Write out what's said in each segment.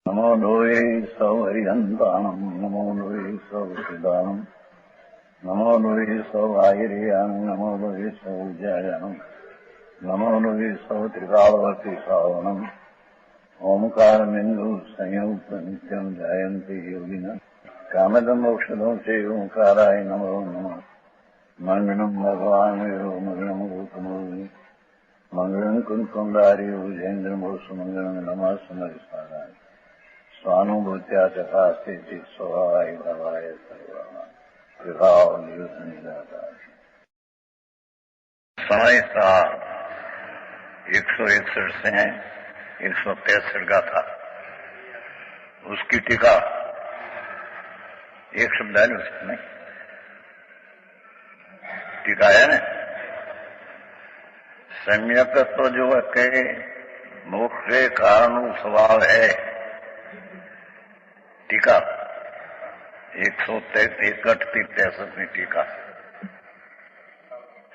नमो लोये सौहरिहन्ताणम् नमो लोये सौहृदानम् नमो लोये सौआयर्यानम् नमो लोये सौज्यायानम् नमो लोये सौत्रिकालवर्ति सावनम् ओंकारमिन्दु संयुक्त नित्यम् जायन्ति योगिनः कामदम् मोक्षदम् चैव ओंकाराय नमो नमः मङ्गलम् भगवान् विरो मङ्गलम् गौतमोऽग्नि मङ्गलम् कुन्कुण्डारि भुजेन्द्रमोसुमङ्गलम् नमः समरिसाराय स्वानुभूत्या चकास्ते स्वभावाय भवाय सर्वाय विभाव निदाताय। समय का 161 से 163 गाथा, उसकी टीका एक शब्द है उसमें टीका है ना। सम्यकत्व जो है मोक्ष के कारण स्वभाव है। टीका 161-63 टीका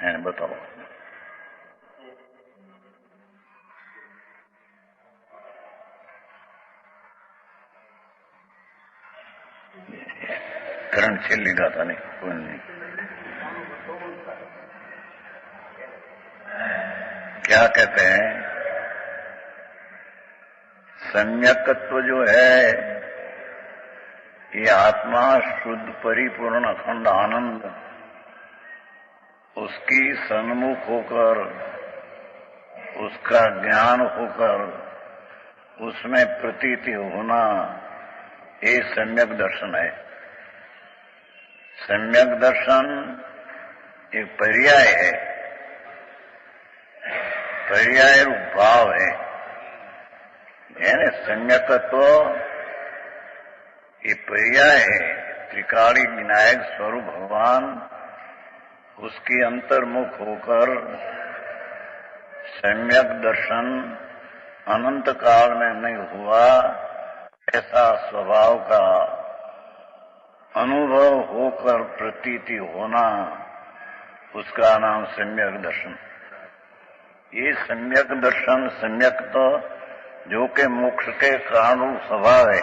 है, बताओ। करण छेली गाथा नहीं, कोई नहीं। क्या कहते हैं? सम्यकत्व जो है ये आत्मा शुद्ध परिपूर्ण अखंड आनंद उसकी सन्मुख होकर, उसका ज्ञान होकर उसमें प्रतीति होना, ये सम्यक दर्शन है। सम्यक दर्शन एक पर्याय है, पर्याय रूप भाव है। यानी सम्यकत्व ये पर्याय है। त्रिकाली विनायक स्वरूप भगवान उसकी अंतर्मुख होकर सम्यक दर्शन अनंत काल में नहीं हुआ, ऐसा स्वभाव का अनुभव होकर प्रतीति होना, उसका नाम सम्यक दर्शन। ये सम्यक दर्शन, सम्यक तो जो के मोक्ष के कारण रूप स्वभाव है,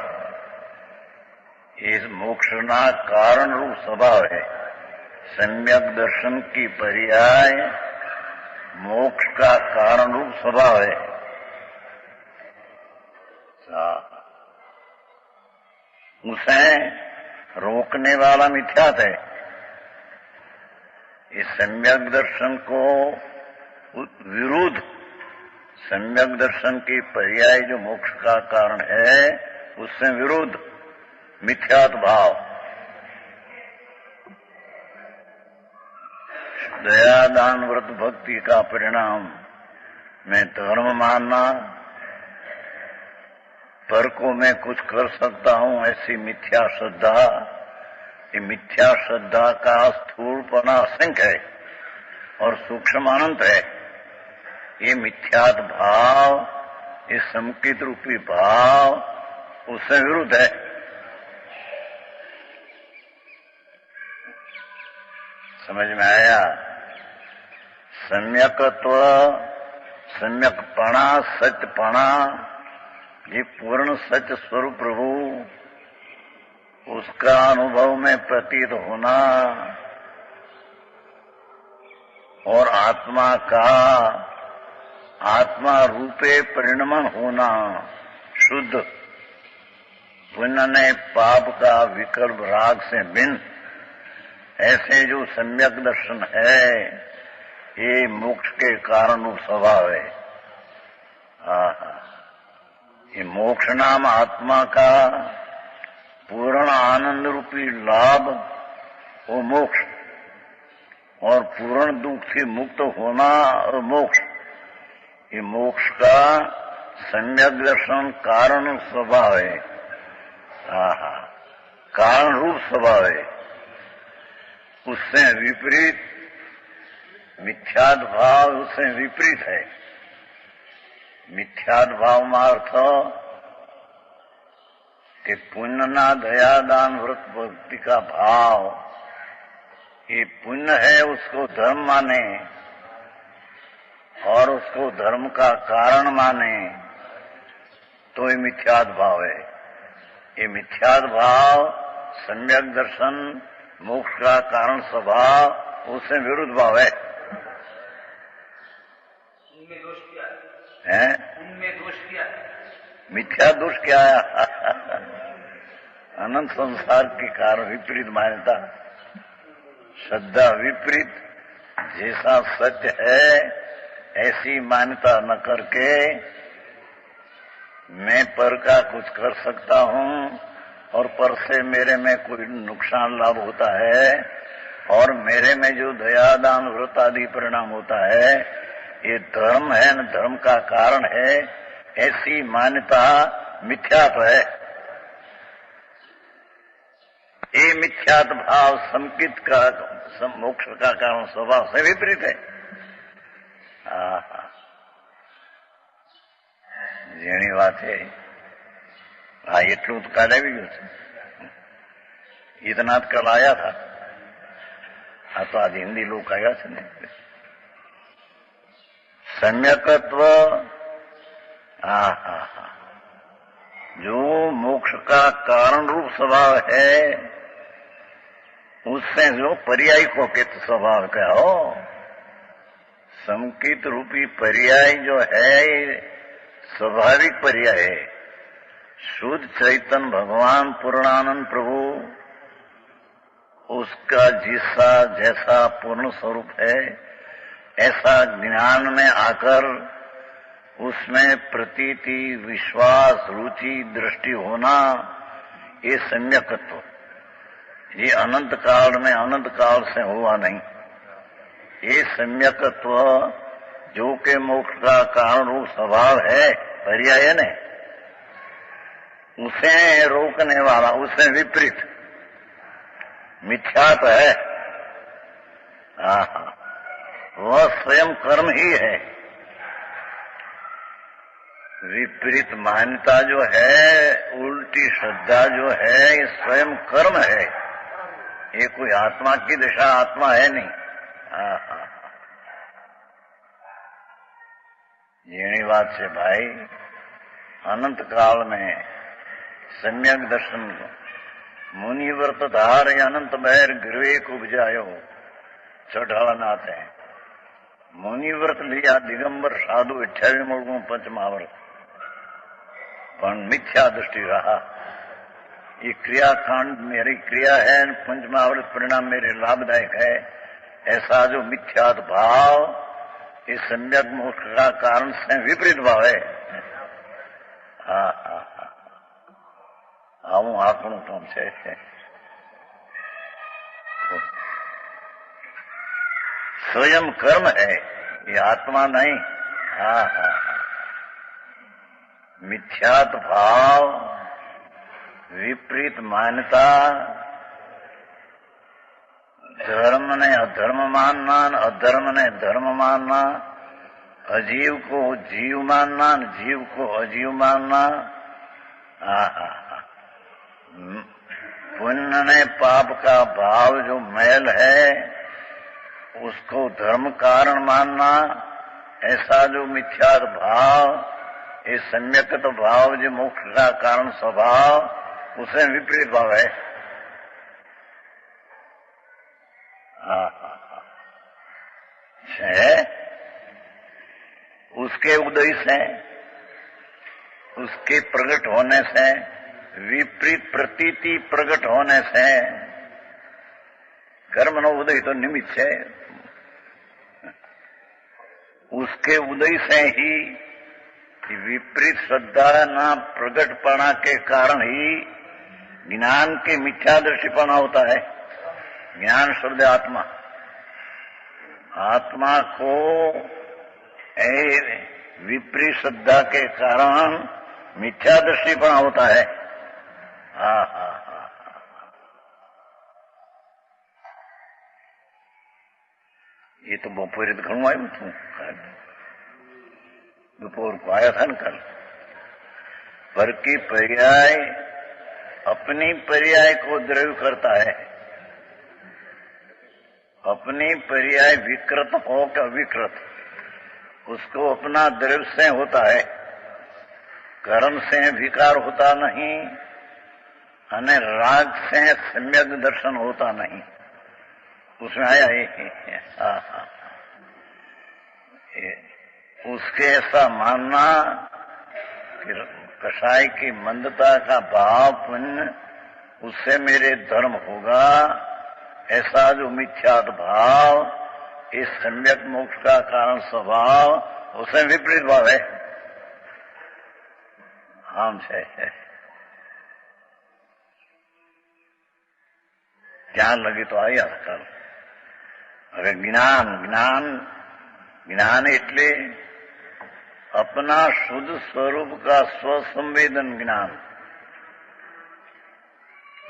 इस मोक्षना कारण रूप स्वभाव है। सम्यक दर्शन की पर्याय मोक्ष का कारण रूप स्वभाव है। उसे रोकने वाला मिथ्यात है। इस सम्यक दर्शन को विरुद्ध, सम्यक दर्शन की पर्याय जो मोक्ष का कारण है, उससे विरुद्ध मिथ्यात भाव, दया दान व्रत भक्ति का परिणाम मैं धर्म मानना, पर को मैं कुछ कर सकता हूं, ऐसी मिथ्या श्रद्धा। ये मिथ्या श्रद्धा का स्थूलपना असंख्य है और सूक्ष्म अनंत है। ये मिथ्यात भाव, ये संकित रूपी भाव उससे विरुद्ध है। समझ में आया? सम्यकत्व, सम्यकपणा, सत्यपणा, ये पूर्ण सत्य स्वरूप प्रभु, उसका अनुभव में प्रतीत होना और आत्मा का आत्मा रूपे परिणमन होना, शुद्ध पुण्य ने पाप का विकल्प राग से भिन्न, ऐसे जो सम्यक दर्शन है, ये मोक्ष के कारण रूप स्वभाव है। ये मोक्ष नाम आत्मा का पूर्ण आनंद रूपी लाभ, वो मोक्ष, और पूर्ण दुख से मुक्त होना और मोक्ष, ये मोक्ष का सम्यक दर्शन कारण स्वभाव है। कारण रूप स्वभाव है। उससे विपरीत मिथ्यात भाव, उससे विपरीत है। मिथ्यात भाव में अर्थ कि पुण्य ना दया दान व्रत भक्ति का भाव, ये पुण्य है उसको धर्म माने और उसको धर्म का कारण माने, तो ये मिथ्यात भाव है। ये मिथ्याद भाव, सम्यक दर्शन, मोक्ष का कारण स्वभाव, उससे विरुद्ध भाव है। उनमें दोष क्या है? उनमें दोष क्या है? मिथ्या दोष क्या है? अनंत संसार के कारण विपरीत मान्यता, श्रद्धा विपरीत, जैसा सत्य है ऐसी मान्यता न करके मैं पर का कुछ कर सकता हूं और पर से मेरे में कोई नुकसान लाभ होता है और मेरे में जो दया दान व्रत आदि परिणाम होता है ये धर्म है न धर्म का कारण है, ऐसी मान्यता मिथ्यात्व है। ये मिथ्यात भाव संकित का मोक्ष का कारण स्वभाव से विपरीत है। જેની વાત છે એટલું તો કાલ આવી ગયું છે। इतना कल आया था, तो आज हिंदी लोग आया છે ને। सम्यकत्व जो मोक्ष का कारण रूप स्वभाव है उससे जो पर्याय को कित स्वभाव का हो, संकित रूपी पर्याय जो है स्वाभाविक पर्याय है। शुद्ध चैतन्य भगवान पूर्णानंद प्रभु उसका जैसा पूर्ण स्वरूप है ऐसा ज्ञान में आकर उसमें प्रतीति, विश्वास, रुचि, दृष्टि होना, ये सम्यकत्व, ये अनंत काल में अनंत काल से हुआ नहीं। ये सम्यकत्व जो के मोक्ष का कारण रूप स्वभाव है, पर्याय ने उसे रोकने वाला, उसे विपरीत मिथ्यात्व है। वह स्वयं कर्म ही है। विपरीत मान्यता जो है, उल्टी श्रद्धा जो है, ये स्वयं कर्म है। ये कोई आत्मा की दिशा आत्मा है नहीं। જેની વાત છે ભાઈ, અનંત કાળ में सम्यक दर्शन मुनिव्रत धार अनंत बैर गिरवे को उपजायो, चढ़ानाथ है। मुनिव्रत लिया दिगंबर साधु 28 मूर्गों पंचमाव्रत, पर मिथ्या दृष्टि रहा। ये क्रियाकांड मेरी क्रिया है, पंचमाव्रत परिणाम मेरे लाभदायक है, ऐसा जो मिथ्यात भाव ये सम्यक मोक्ष का कारण से विपरीत भाव है। આવું આપણું કામ છે। स्वयं कर्म है, ये आत्मा नहीं। मिथ्यात भाव, विपरीत मान्यता, धर्म ने अधर्म मानना, अधर्म ने धर्म मानना, अजीव को जीव मानना, जीव को अजीव मानना, पुण्य ने पाप का भाव जो मैल है उसको धर्म कारण मानना, ऐसा जो मिथ्यात भाव, ये सम्यकत भाव जो मोक्ष का कारण स्वभाव, उसे विपरीत भाव है। उसके उदय से, उसके प्रकट होने से, विपरीत प्रतीति प्रकट होने से, कर्म नो उदय तो निमित्त है, उसके उदय से ही विपरीत श्रद्धा ना प्रकटपना के कारण ही ज्ञान के मिथ्या दृष्टिपना होता है। ज्ञान शब्द आत्मा, आत्मा को विपरीत श्रद्धा के कारण मिथ्या दृष्टिपना होता है। ये तो बपोरे तो घणું આવ્યું હતું, दोपहर को आया था न कल। पर की पर्याय अपनी पर्याय को द्रव्य करता है। अपनी पर्याय विकृत हो क्या विकृत, उसको अपना द्रव्य से होता है, कर्म से विकार होता नहीं, अने राग से सम्यक दर्शन होता नहीं। उसमें आया उसके ऐसा मानना कि कषाय की मंदता का भाव पुण्य उससे मेरे धर्म होगा, ऐसा जो मिथ्यात भाव इस सम्यक मोक्ष का कारण स्वभाव उससे विपरीत भाव है। हम है ज्ञान लगी तो आई कल। હવે જ્ઞાન જ્ઞાન જ્ઞાન એટલે अपना शुद्ध स्वरूप का स्वसंवेदन ज्ञान।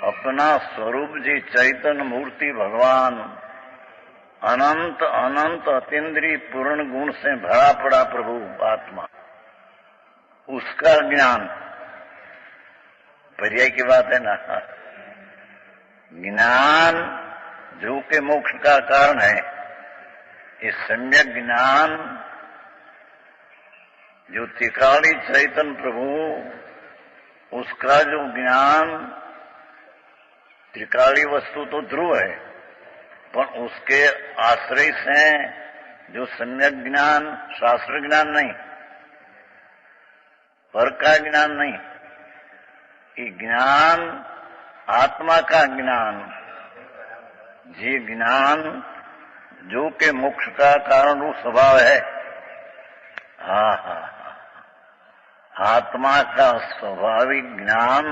अपना स्वरूप जी चैतन्य मूर्ति भगवान अनंत अनंत अतीन्द्रिय पूर्ण गुण से भरा पड़ा प्रभु आत्मा, उसका ज्ञान पर्याय की बात है ना। ज्ञान जो के मोक्ष का कारण है, इस सम्यक ज्ञान जो त्रिकाली चैतन्य प्रभु, उसका जो ज्ञान, त्रिकाली वस्तु तो ध्रुव है, पर उसके आश्रय से जो सम्यक ज्ञान, शास्त्र ज्ञान नहीं, पर का ज्ञान नहीं, ये ज्ञान आत्मा का ज्ञान, ये ज्ञान जो के मोक्ष का कारण रूप स्वभाव है। आत्मा का स्वाभाविक ज्ञान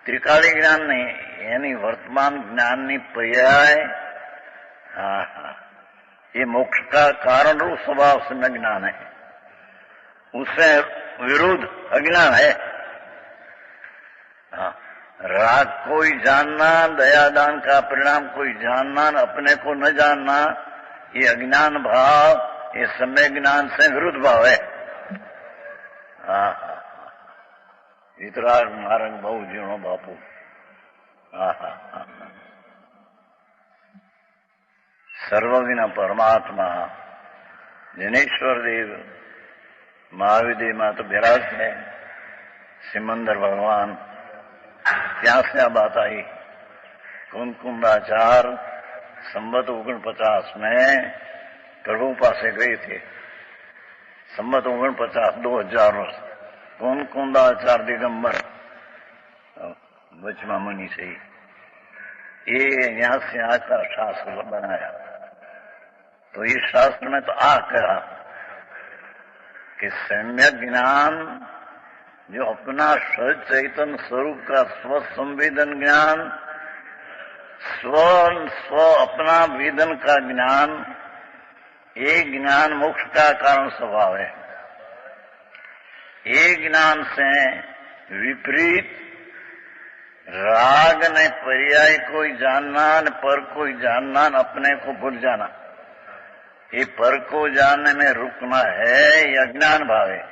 त्रिकाली ज्ञान नहीं, यानी वर्तमान ज्ञान नहीं पर्याय। ये मोक्ष का कारण रूप स्वभाव से ज्ञान है, उससे विरुद्ध अज्ञान है। राग कोई जानना, दयादान का परिणाम कोई जानना, अपने को न जानना, ये अज्ञान भाव ये सम्यक ज्ञान से विरुद्ध भाव है। वितराग मार्ग बहु जीणो बापू। सर्वज्ञ परमात्मा जनेश्वर देव महाविदेव में तो विराट है, सिमंदर भगवान, ત્યાં से આ बात आई। कुंकुंदाचार संवत 49 में प्रभु पासे गए थे। संवत 49 2000 वर्ष कुंकुंदाचार दिगंबर बचमा मुनि से ये यहां से आकर शास्त्र बनाया। तो इस शास्त्र में तो आ कहा कि सम्यक ज्ञान जो अपना सच चैतन्य स्वरूप का स्व संवेदन ज्ञान, स्व अपना वेदन का ज्ञान, ये ज्ञान मोक्ष का कारण स्वभाव है। ये ज्ञान से विपरीत राग ने पर्याय कोई जानना, न पर कोई जानना, न अपने को भूल जाना, ये पर को जानने में रुकना है, ये अज्ञान भाव है।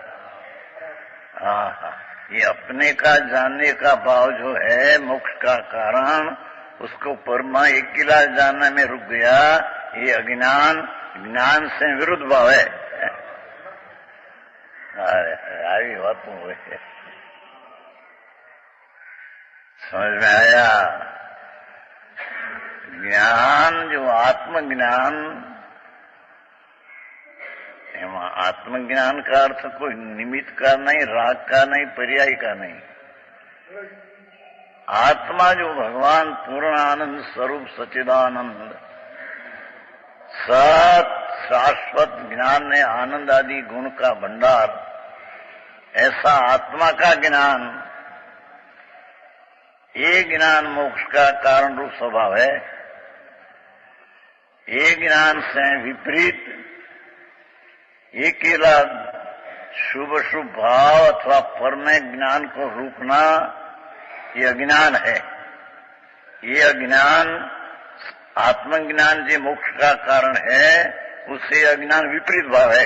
ये अपने का जानने का भाव जो है मोक्ष का कारण, उसको परमा एक किला जानने में रुक गया, ये अज्ञान ज्ञान से विरुद्ध भाव है। आई बातों हुए समझ में आया। ज्ञान जो आत्मज्ञान, आत्मज्ञान का अर्थ कोई निमित्त का नहीं, राग का नहीं, पर्याय का नहीं। आत्मा जो भगवान पूर्ण आनंद स्वरूप सच्चिदानंद सत शाश्वत ज्ञान ने आनंद आदि गुण का भंडार, ऐसा आत्मा का ज्ञान, ये ज्ञान मोक्ष का कारण रूप स्वभाव है। ये ज्ञान से विपरीत ये केवल शुभ शुभ भाव अथवा परमय ज्ञान को रोकना, ये अज्ञान है। ये अज्ञान आत्मज्ञान जो मोक्ष का कारण है, उससे अज्ञान विपरीत भाव है।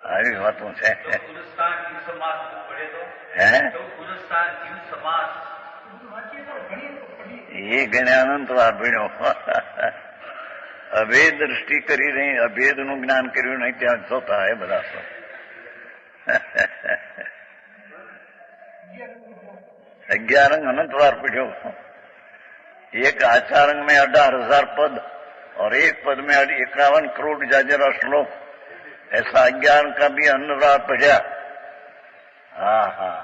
આવી વાતો છે ये ज्ञानंत વાર ભણ્યો અભેદ દૃષ્ટિ કરી રહી, અભેદનું જ્ઞાન કર્યું નહીં, ત્યાં જોતા હે બધા 11 अंग अनंत बार पढ़ो। एक आचार अंग में 18,000 पद और एक पद में 51 करोड़ जाजरा श्लोक, ऐसा अज्ञान का भी अन्नवार पढ़ा। हाँ हाँ,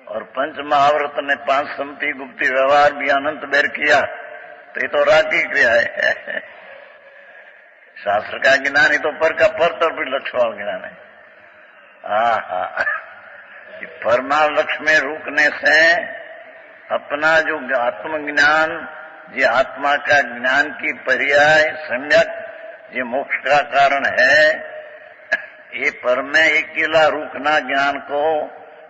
और पंच महाव्रत ने 5 सम्पति गुप्ती व्यवहार भी अनंत बेर किया, तो ये तो राग की क्रिया है। शास्त्र का ज्ञान ही तो पर का पर तो भी लक्ष्य वाला ज्ञान है। हाँ हाँ, परमार लक्ष्य में रुकने से अपना जो आत्मज्ञान, ये आत्मा का ज्ञान की पर्याय सम्यक, ये मोक्ष का कारण है, ये पर में अकेला रुकना ज्ञान को,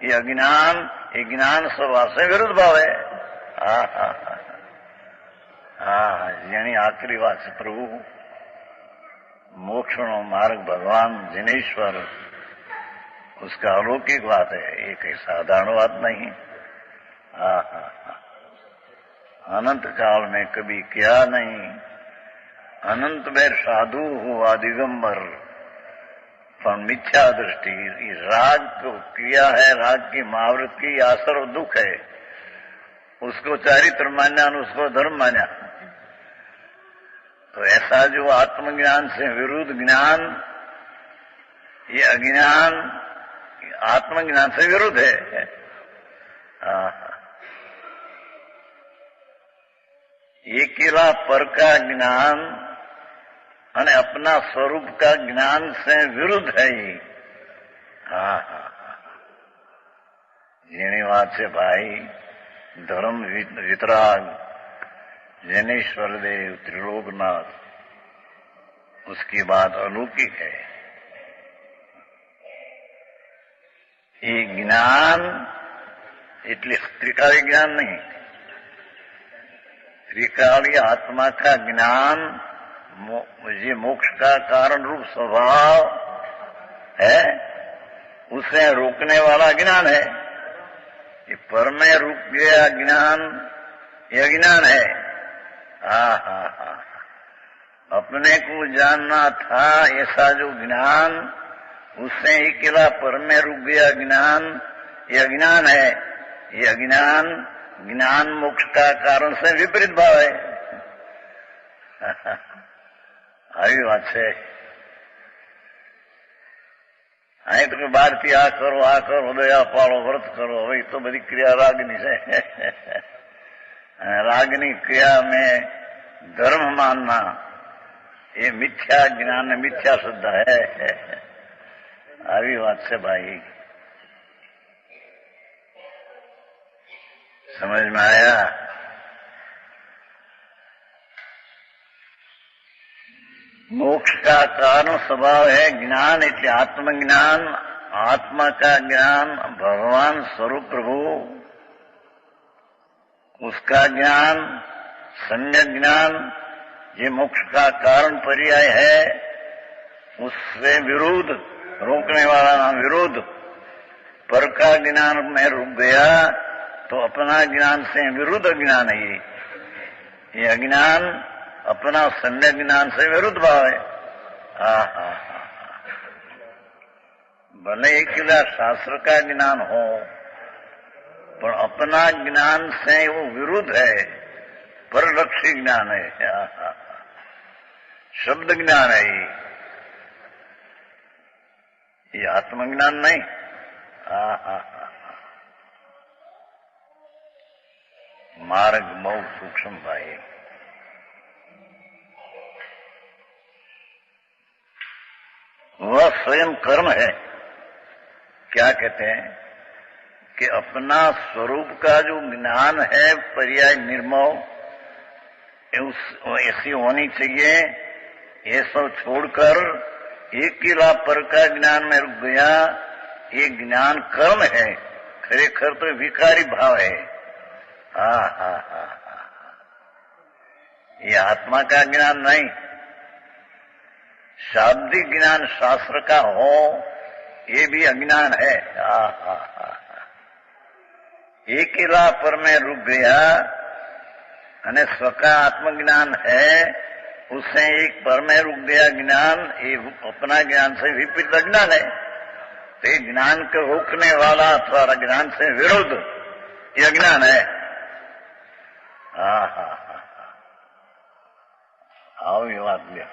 ये अज्ञान, ये ज्ञान स्वभाव से विरुद्ध भाव है। हाँ हाँ हाँ, यानी आखिरी बात से प्रभु मोक्ष नो मार्ग भगवान जिनेश्वर, उसका अलौकिक बात है, ये कोई साधारण बात नहीं। हाँ हाँ हाँ, अनंत काल में कभी क्या नहीं, अनंत में साधु हुआ दिगंबर, पर मिथ्या दृष्टि, राग को किया है, राग की महावृत की आसर और दुख है, उसको चारित्र मान्या, उसको धर्म मान्या। तो ऐसा जो आत्मज्ञान से विरुद्ध ज्ञान, ये अज्ञान आत्मज्ञान से विरुद्ध है। ये केला पर का ज्ञान અને अपना स्वरूप का ज्ञान से विरुद्ध है ये। हाँ हाँ, જેની વાત છે ભાઈ, ધર્મ વિતરાગ, जैनेश्वर देव त्रिलोकनाथ, उसकी बात अलौकिक है। ये ज्ञान એટલે त्रिकाली ज्ञान नहीं, त्रिकाली आत्मा का ज्ञान, ये मोक्ष का कारण रूप स्वभाव है, उसे रोकने वाला ज्ञान है। ये पर में रुक गया ज्ञान, यह ज्ञान है। हाँ हाँ हाँ, अपने को जानना था ऐसा जो ज्ञान, उससे अकेला पर में रुक गया ज्ञान, यह ज्ञान है। यह अज्ञान ज्ञान मोक्ष का कारण से विपरीत भाव है। આવી વાત છે। અહીં તો બહારથી આ કરો, દયા પાળો, વ્રત કરો, હવે તો બધી ક્રિયા રાગની છે। रागनी क्रिया में धर्म मानना, ये मिथ्या ज्ञान, मिथ्या श्रद्धा है। આવી વાત છે भाई, समझ में आया? मोक्ष का कारण स्वभाव है ज्ञान, એટલે आत्मज्ञान, आत्मा का ज्ञान, भगवान स्वरूप प्रभु, उसका ज्ञान, सम्यक ज्ञान, ये मोक्ष का कारण पर्याय है। उससे विरुद्ध, रोकने वाला नाम विरुद्ध, पर का ज्ञान में रुक गया तो अपना ज्ञान से विरुद्ध ज्ञान है। ये अज्ञान अपना सम्यक ज्ञान से विरुद्ध भाव है। भले अकेला शास्त्र का ज्ञान हो, पर अपना ज्ञान से वो विरुद्ध है, परलक्षी ज्ञान है, शब्द ज्ञान है। ये आत्मज्ञान नहीं। मार्ग बहुत सूक्ष्म भाई। वह स्वयं कर्म है। क्या कहते हैं कि अपना स्वरूप का जो ज्ञान है पर्याय निर्मोह, ऐसी होनी चाहिए। ये सब छोड़कर अकेला पर का ज्ञान में रुक गया, ये ज्ञान कर्म है, खरेखर तो विकारी भाव है। हाँ हाँ हाँ, ये आत्मा का ज्ञान नहीं। शाब्दिक ज्ञान शास्त्र का हो, ये भी अज्ञान है। अकेला पर में रुक गया, અને स्वका आत्मज्ञान है, उससे एक पर में रुक गया ज्ञान, ये अपना ज्ञान से विपरीत अज्ञान है। तो ये ज्ञान को रोकने वाला अथवा ज्ञान से विरुद्ध ये अज्ञान है। હા હા હા આવી વાત લ્યો.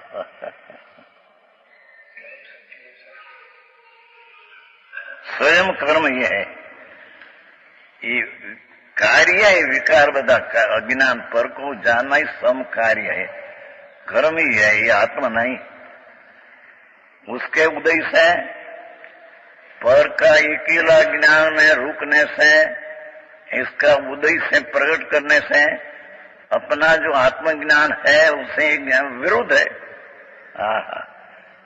स्वयं कर्म ये है, ये कार्य है, विकार बदा अज्ञान पर को जानना ही सम कार्य है, कर्म ही है, ये आत्मा नहीं. उसके उदय से पर का अकेला ज्ञान में रुकने से, इसका उदय से प्रकट करने से अपना जो आत्मज्ञान है उसे विरुद्ध है.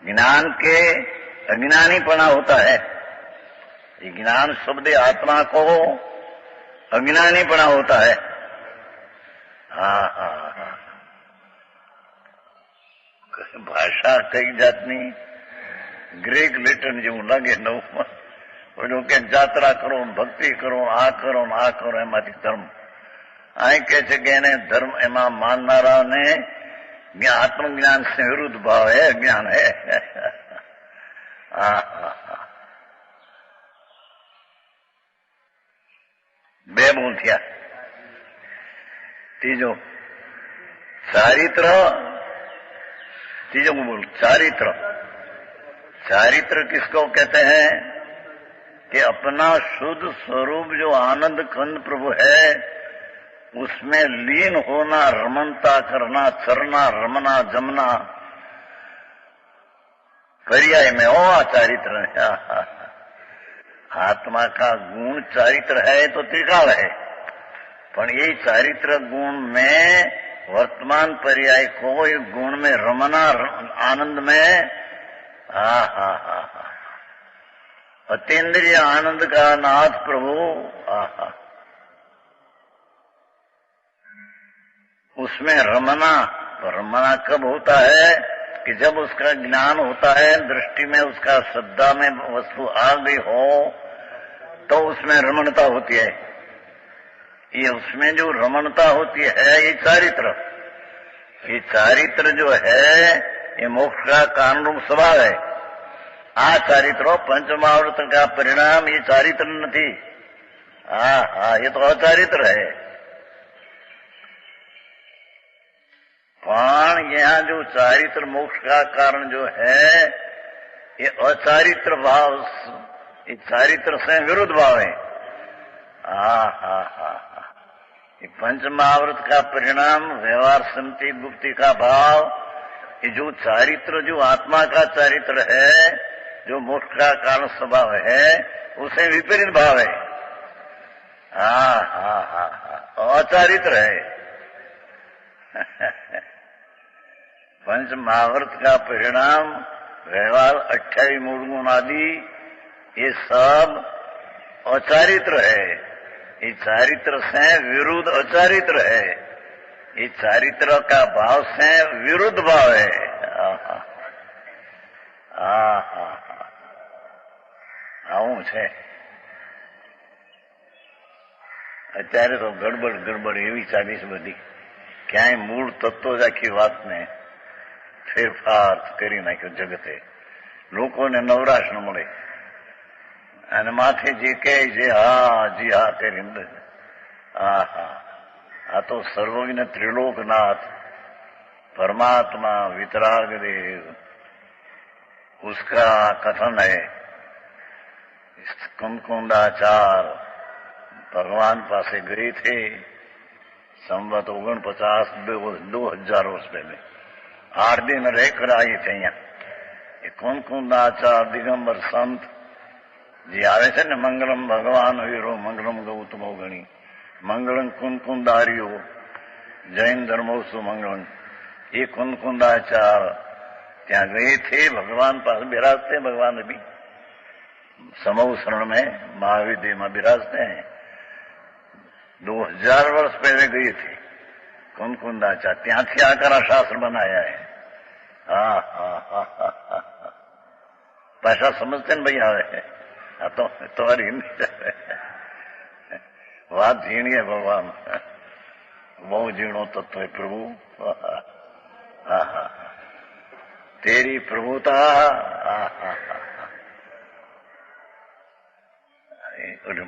ज्ञान के अज्ञानीपना होता है. ज्ञान शब्द आत्मा को अज्ञानीपना होता है. भाषा कई जातनी ग्रेक लेटन જેવું લાગે નવું. પેલું કે જાત્રા કરો, ભક્તિ કરો, આ કરો ને આ કરો, એમાંથી ધર્મ. અહીં કે છે કે એને ધર્મ એમાં માનનારાને આત્મજ્ઞાન से विरुद्ध भाव है, ज्ञान है. બે બોલ થયા. ત્રીજો ચારિત્ર. तीजो बोल चारित्र. चारित्र किसको कहते हैं कि अपना शुद्ध स्वरूप जो आनंद कंद प्रभु है उसमें लीन होना, रमणता करना, चरना, रमना, जमना, पर्याय में हो चारित्र है. आत्मा का गुण चारित्र है तो त्रिकाल है, पर ये चारित्र गुण में वर्तमान पर्याय को गुण में रमना, आनंद में अतीन्द्रिय आनंद का नाथ प्रभु. उसमें रमना. रमना कब होता है कि जब उसका ज्ञान होता है, दृष्टि में उसका श्रद्धा में वस्तु आ गई हो तो उसमें रमणता होती है. ये उसमें जो रमणता होती है ये चारित्र. ये चारित्र जो है ये मोक्ष का कारण रूप स्वभाव है. आ चारित्र पंचमावृत का परिणाम ये चारित्र नहीं. ये तो अचारित्र है. पण यहाँ जो चारित्र मोक्ष का कारण जो है ये अचारित्र भाव, ये चारित्र से विरुद्ध भाव है. ये पंचमावृत का परिणाम व्यवहार समिति गुप्ति का भाव, ये जो चारित्र जो आत्मा का चारित्र है, जो मोक्ष का कारण स्वभाव है, उसे विपरीत भाव है. अचारित्र है. पंचमावृत का परिणाम व्यवहार 28 मूल गुण आदि ये सब अचारित्र है. ये चारित्र से विरुद्ध अचारित्र है. ये चारित्र का भाव से विरुद्ध भाव है. આવું છે. અત્યારે તો ગડબડ એવી ચાલી છે બધી. ક્યાંય મૂળ તત્વો જ આખી વાતને ફેરફાર કરી નાખ્યો જગતે. લોકોને નવરાશ ન મળે અને માથે જે કહે છે જી હા કરીને. આ તો સર્વજ્ઞ ત્રિલોકનાથ परमात्मा वितराग देव, उसका कथन है. कुंकुंडाचार भगवान पासे गए थे संवत 49 2000 वर्ष पहले. 8 दिन रहकर आए थे यहाँ. ये कुंकुंडाचार दिगंबर संत जी आवे છે ને, મંગલમ ભગવાન વીરો મંગલમ ગૌતમો ગણી, મંગલમ કુંકુંદારીઓ જૈન ધર્મોત્સવ મંગલમ. ये कुंकुंडाचार ત્યાં गए थे, भगवान पास बिराजते. भगवान अभी समूह शरण में महाविद्य में बिराजते हैं. 2000 वर्ष पहले गए थे कुंकुंडाचार. ત્યાંથી આकर આ શાસ્ત્ર बनाया है. भाषा समझते न भैया है. तो हरी बात झीणी है. भगवान बहु झीणो तत्व है प्रभु. तेरी प्रभुता.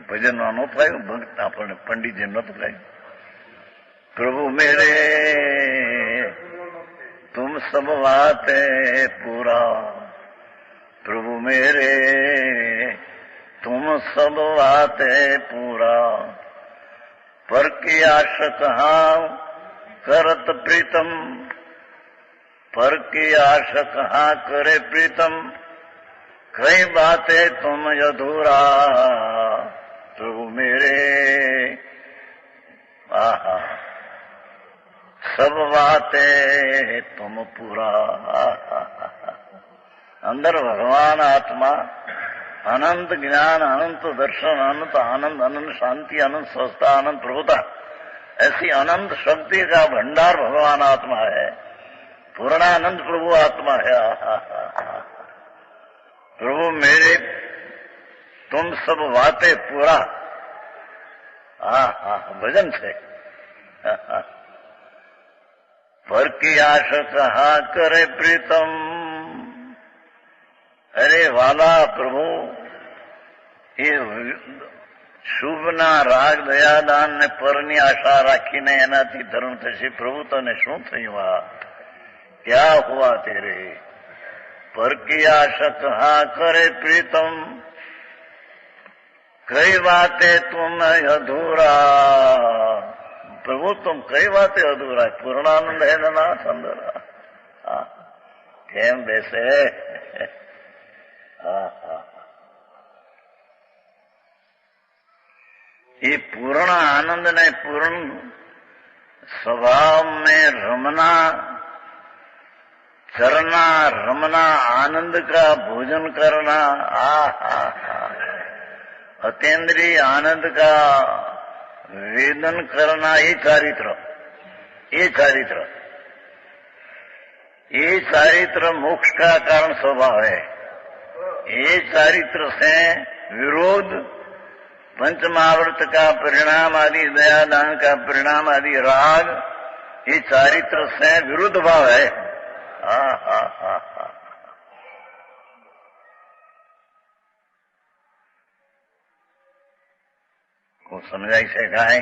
ભજનમાં નહોતું આવ્યું, ભક્ત આપણને પંડિતજી નહોતું લાગ્યું. प्रभु मेरे तुम सब बाते पूरा, प्रभु मेरे तुम सब बाते पूरा, पर की आश कहाँ करत प्रीतम, पर की आश कहाँ करे प्रीतम, कई बातें तुम अधूरा, प्रभु मेरे आहा सब बातें तुम पूरा। अंदर भगवान आत्मा, अनंत ज्ञान, अनंत दर्शन, अनंत आनंद, अनंत शांति, अनंत स्वस्थता, अनंत प्रभुता, ऐसी अनंत शक्ति का भंडार भगवान आत्मा है। पूर्णानंद प्रभु आत्मा है। प्रभु मेरे तुम सब बातें पूरा। भजन से पर की आश कहाँ करे प्रीतम। अरे वाला प्रभु, ये શુભના રાગ દયાદાનને પરની આશા રાખીને એનાથી ધર્મ થશે. પ્રભુ તને શું થયું? આ ક્યા હુઆ તેરે? પર કી આશા કહા કરે પ્રીતમ, કઈ વાતે તુમ અધૂરા. પ્રભુ તુમ કઈ વાતે અધૂરા? પૂર્ણાનંદ હે નાથ અંદર. કેમ બેસે? ये पूर्ण आनंद ने पूर्ण स्वभाव में रमना, चरना, रमना, आनंद का भोजन करना, अतीन्द्रिय आनंद का वेदन करना, ये चारित्र मोक्ष का कारण स्वभाव है. ये चारित्र से विरोध, पंचमावर्त का परिणाम आदि, दयादान का परिणाम आदि, राग, ये चारित्र से विरुद्ध भाव है. को समझाई से गाय.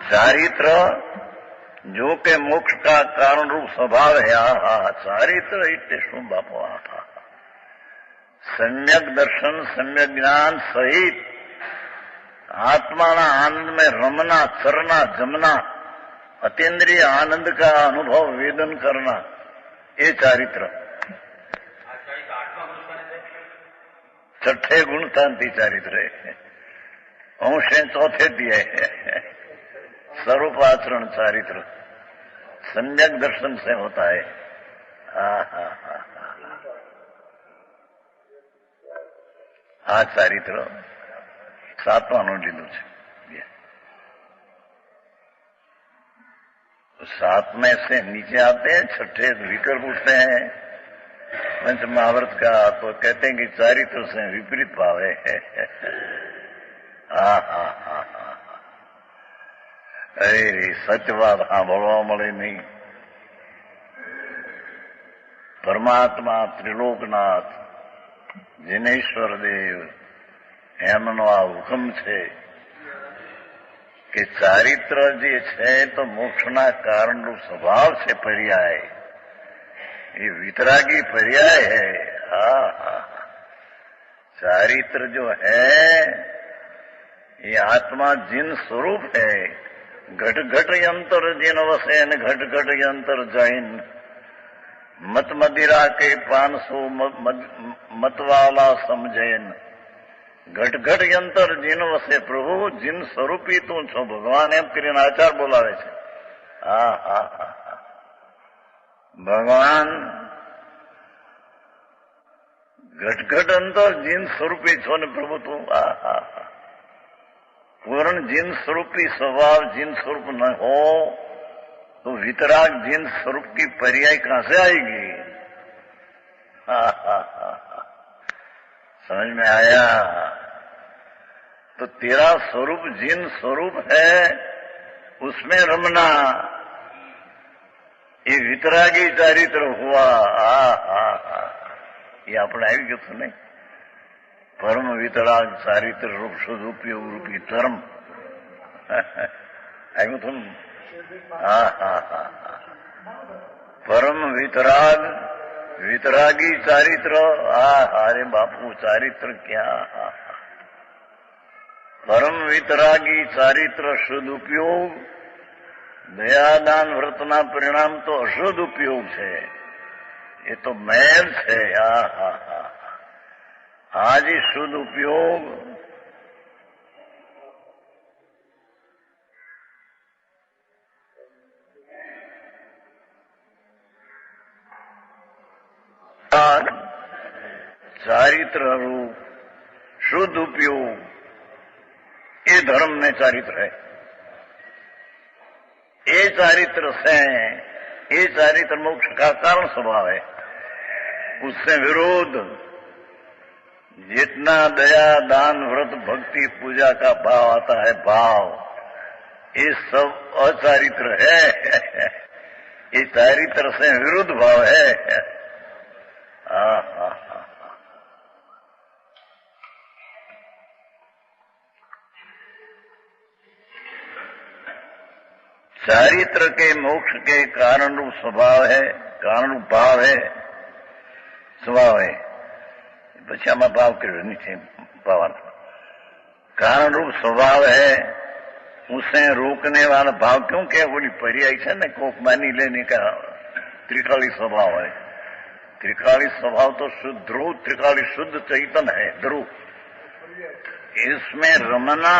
चारित्र जो के मोक्ष का कारण रूप स्वभाव है. चारित्र इतने शू बापो. सम्यक दर्शन, सम्यक ज्ञान सहित आत्माना आनंद में रमना, चरना, जमना, अतीन्द्रिय आनंद का अनुभव, वेदन करना, ये चारित्र. छठे गुण शांति चारित्र है. अंशे चौथे दिए स्वरूप आचरण चारित्र सम्यक दर्शन से होता है. આ ચારિત્ર સાતવાનું લીધું છે. सात में से नीचे आते हैं, छठे विकल्प उठते हैं पंचमहावर्त का, तो कहते हैं कि चारित्र से विपरीत भाव है. अरे सच बात સાંભળવા મળે નહીં. પરમાત્મા ત્રિલોકનાથ जिनेश्वर देव એમનો આ હુકમ છે કે ચારિત્ર જે છે તો મોક્ષના કારણરૂપ સ્વભાવ છે. પર્યાય ये वितरागी पर्याय है. चारित्र जो है ये आत्मा जिन स्वरूप है. घट घट यंत्र जिन वसेन घट घट यंत्र जैन, मत मदिरा के 500 मतवाला समझेन. घट घट यंत्र जिन वसे. प्रभु जिन स्वरूपी તું છો. ભગવાન એમ કરીને આચાર બોલાવે છે. ભગવાન ઘટ ઘટ અંતર જીન સ્વરૂપી છો ને પ્રભુ તું. पूर्ण जिन स्वरूपी स्वभाव जिन स्वरूप न हो तो वितराग जिन स्वरूप की पर्याय कहां से आएगी? समझ में आया? तो तेरा स्वरूप जिन स्वरूप है उसमें रमना, ये वितरागी चारित्र हुआ. ये अपने आई गयो तो नहीं. परम वितराग चारित्र रूप शुद्ध उपयोग रूपी धर्म આવ્યું હતું ને? હા હા હા હા. પરમ વિતરાગ વિતરાગી ચારિત્ર. હા હારે બાપુ ચારિત્ર ક્યાં? પરમ વિતરાગી ચારિત્ર શુદ્ધ ઉપયોગ. દયાદાન વ્રતના પરિણામ તો અશુદ્ધ ઉપયોગ છે, એ તો મેલ છે. હા હા હા. આજ શુદ્ધ ઉપયોગ चारित्र रूप शुद्ध उपयोग, ये धर्म में चारित्र है. ये चारित्र से ये चारित्र मोक्ष का कारण स्वभाव है. उससे विरोध जितना दया दान व्रत भक्ति पूजा का भाव आता है, भाव, ये सब अचारित्र है. ये चारित्र से विरुद्ध भाव है. चारित्र के मोक्ष के कारण रूप स्वभाव है, कारण रूप भाव है, स्वभाव है. પછી આમાં ભાવ કર્યો નીચે ભાવાર્થ. कारण रूप स्वभाव है, उसे रोकने वाला भाव. क्यों क्या बोली पर्याय है ना, कोक मानी लेने का त्रिकाली स्वभाव है. त्रिकाली स्वभाव तो शुद्ध ध्रुव, त्रिकाली शुद्ध चैतन्य है ध्रुव. इसमें रमना,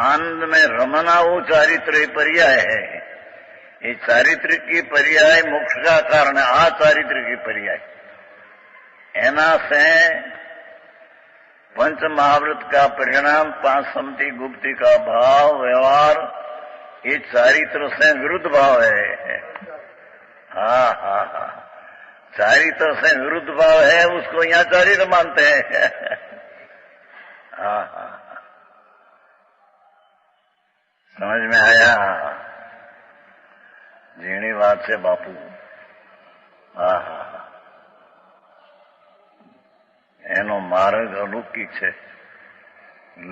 आनंद में रमना वो चारित्र पर्याय है. ये चारित्र की पर्याय मोक्ष का कारण है. आ चारित्र की पर्याय एना से पंच महाव्रत का परिणाम, पांच सम्मति गुप्ति का भाव व्यवहार, ये चारित्र से विरुद्ध भाव है. हाँ हाँ हाँ. चारित्र से विरुद्ध भाव है, उसको यहाँ चारित्र मानते हैं. हाँ हाँ. समझ में आया? झीणी बात से बापू. हाँ हाँ. એનો માર્ગ અલૌકિક છે.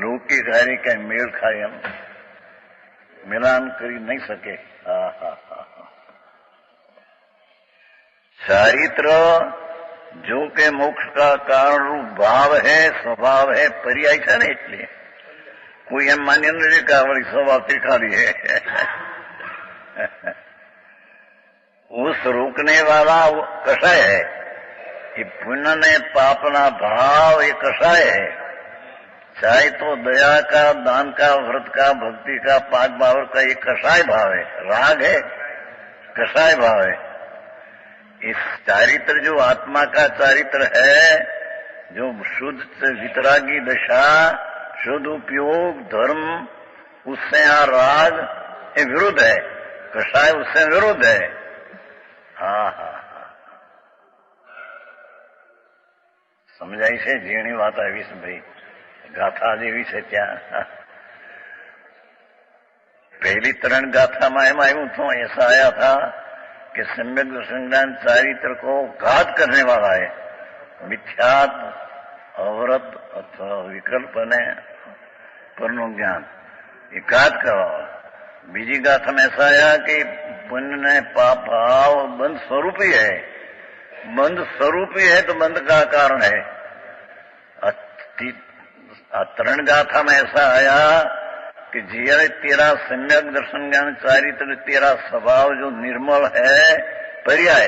લૌકિક હારી કઈ મેળ ખાય એમ મિલાન કરી નહીં શકે. હા હા હા. चारित्र जो के मोक्ष का कारण रूप भाव है, स्वभाव है, पर्याय है ना. इसलिए कोई एम मान्य नहीं का वही स्वभाव त्रिकाली है. उस रोकने वाला कषाय है. ये पुण्य ने पापना भाव ये कषाय है. चाहे तो दया का, दान का, व्रत का, भक्ति का, पांच भाव का ये कषाय भाव है. राग है, कषाय भाव है. इस चारित्र जो आत्मा का चारित्र है, जो शुद्ध वितरागी दशा, शुद्ध उपयोग, धर्म, उससे यहाँ राग ये विरुद्ध है. कषाय उससे विरुद्ध है. हाँ हाँ. સમજાય છે? ઝીણી વાત આવી છે ભાઈ. ગાથા જેવી છે ત્યાં. पहली तरण गाथा में एम आयु तो ऐसा आया था कि सम्यक दर्शन चारित्र को घात करने वाला है. मिथ्यात, अवरत अथवा विकल्प ने परनो ज्ञान ये घात करवा. बीजी गाथा में ऐसा आया कि पुण्य ने पाप भाव बंध स्वरूप ही है. बंध स्वरूप ही है तो बंध का कारण है. तरण गाथा में ऐसा आया कि जिये तेरा सम्यक दर्शन ज्ञान चारित्र, तेरा स्वभाव जो निर्मल है पर्याय,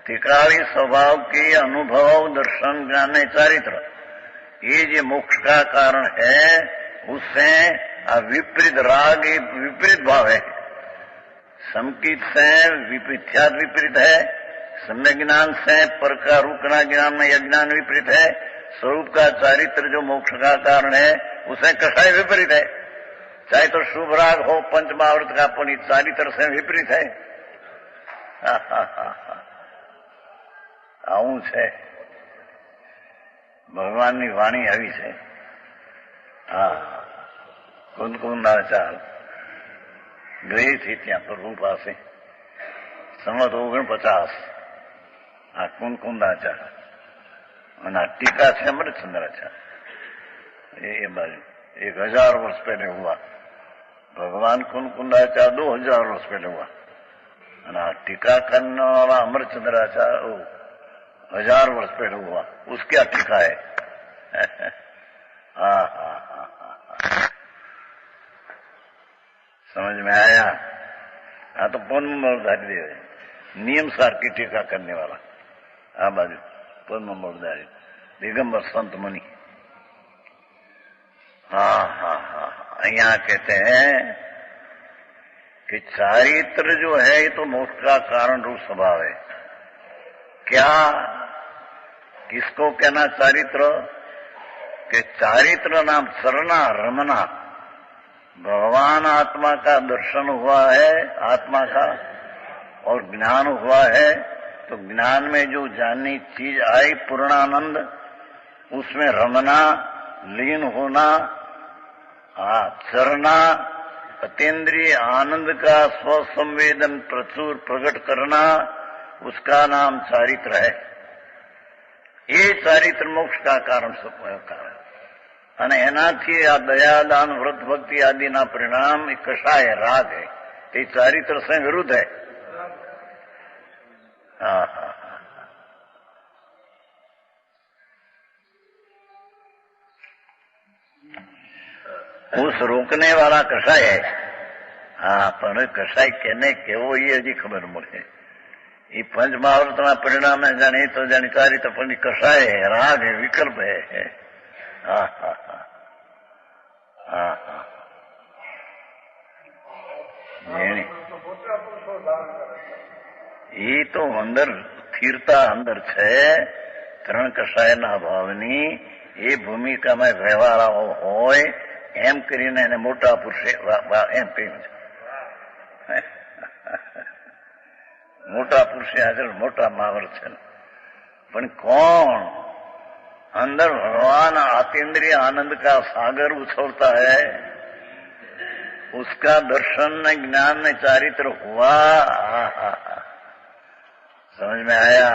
त्रिकाली स्वभाव के अनुभव दर्शन ज्ञान चारित्र, ये जो मोक्ष का कारण है, उससे विपरीत राग विपरीत भाव है. समकित से मिथ्यात विपरीत है. सम्यक ज्ञान से पर का रुकना ज्ञान में अज्ञान विपरीत है. स्वरूप का चारित्र जो मोक्ष का कारण है, उसे कषाय विपरीत है. चाहे तो शुभ राग हो, पंच महाव्रत का पुण्य चारित्र से विपरीत है. આવું છે ભગવાનની વાણી આવી છે. હા. કુંદકુંદાચાર ગઈ હતી ત્યાં પ્રભુ પાસે સંવત 49. આ કુંદકુંદાચાર અને આ ટીકા છે અમૃતચંદ્રાચાર. એ બાજુ 1000 वर्ष पहले हुआ। भगवान कुंकुंदाचार्य 2000 वर्ष पहले हुआ। टीका करने वाला अमरचंद्राचार्य 1000 वर्ष पहले हुआ। उसकी क्या टीका है? समझ में आया? हाँ, तो पूर्णमोलधारी देव नियम सार की टीका करने वाला। हाँ बाजू पूर्णमोलधारी दिगंबर संत मुनि। यहाँ कहते हैं कि चारित्र जो है ये तो मोक्ष का कारण रूप स्वभाव है। क्या किसको कहना चारित्र? कि चारित्र नाम चरना रमना। भगवान आत्मा का दर्शन हुआ है, आत्मा का, और ज्ञान हुआ है, तो ज्ञान में जो जाननी चीज आई पूर्णानंद, उसमें रमना, लीन होना, चरना, अतीन्द्रिय आनंद का स्वसंवेदन प्रचुर प्रकट करना, उसका नाम चारित्र है। ये चारित्र मोक्ष का कारण कारण અને એનાથી આ દયાદાન વ્રત ભક્તિ આદિના પરિણામ એ કશાય રાગ है, તે ચારિત્ર से विरुद्ध है। उस रोकने वाला कसाय है। પણ કસાય કેને કેવો એ હજી ખબર મળે। એ पंच महावृतना परिणाम जाने तो जाने चारित्र पण कसाय है, राग है, विकल्प है। એ તો અંદર સ્થિરતા અંદર છે। ત્રણ કસાયના ભાવની એ ભૂમિકામાં વ્યવહારાઓ હોય એમ કરીને એને મોટા પુરુષે એમ કહ્યું છે। મોટા પુરુષે આગળ મોટા મહાવર્ત છે। પણ કોણ अंदर भगवान आतीन्द्रिय आनंद का सागर उछलता है, उसका दर्शन न ज्ञान न चारित्र हुआ। समझ में आया?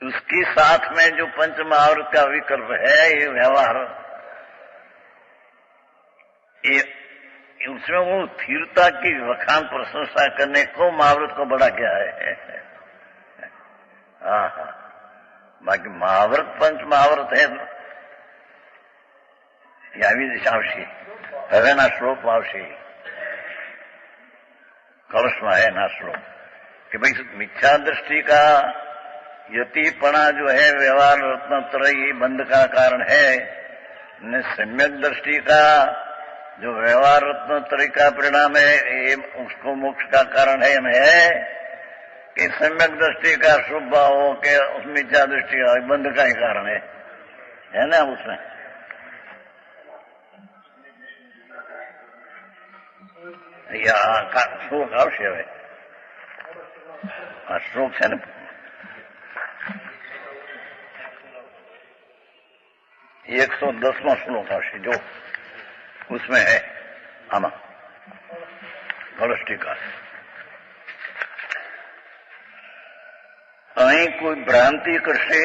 उसकी साथ में जो पंच महावृत का विकल्प है, ये व्यवहार, ये उसमें वो स्थिरता की वखान प्रशंसा करने को महावृत को बड़ा क्या है। બાકી મહાવ્રત પંચ મહાવ્રત હે આવી દિશા આવશે। હવેના શ્લોકમાં આવશે, કળશમાં है ना श्लोक कि भाई मिथ्या दृष्टि का यतिपणा जो है व्यवहार रत्नत्रय ये बंध का कारण है, न सम्यक दृष्टि का जो व्यवहार रत्नत्रय का परिणाम है ये उसको मोक्ष का कारण है। कि सम्यक दृष्टि का शुभ भाव हो के उसमें मिथ्या दृष्टि का बंध का ही कारण है ना। उसमें श्लोक आवश्य है, श्लोक है ना 110वां श्लोक आवश्य जो उसमें है। आमा कलष्टि का અહીં કોઈ ભ્રાંતિ કરશે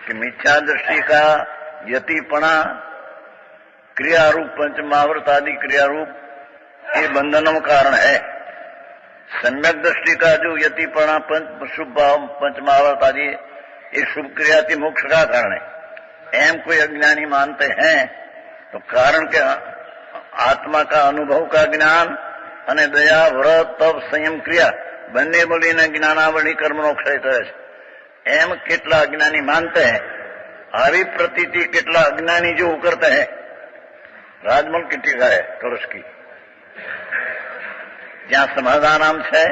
कि मिथ्या दृष्टि का यतिपणा क्रियारूप पंचमावृत आदि क्रियारूप ये बंधनों कारण है। सम्यक दृष्टि का जो यतिपणा शुभ भाव पंचमावृत आदि ये शुभ क्रिया थी मोक्ष का कारण है। एम कोई अज्ञानी मानते हैं तो कारण क्या? आत्मा का अनुभव का ज्ञान અને દયા વ્રત તપ સંયમ ક્રિયા બંને મળીને જ્ઞાનાવળી કર્મનો ક્ષય કરે છે એમ કેટલા અજ્ઞાની માનते हैं। આવી પ્રતીતિ કેટલા અજ્ઞાની जो करते हैं। રાજમલ की टीका है कलश की, જ્યાં સમાધાન છે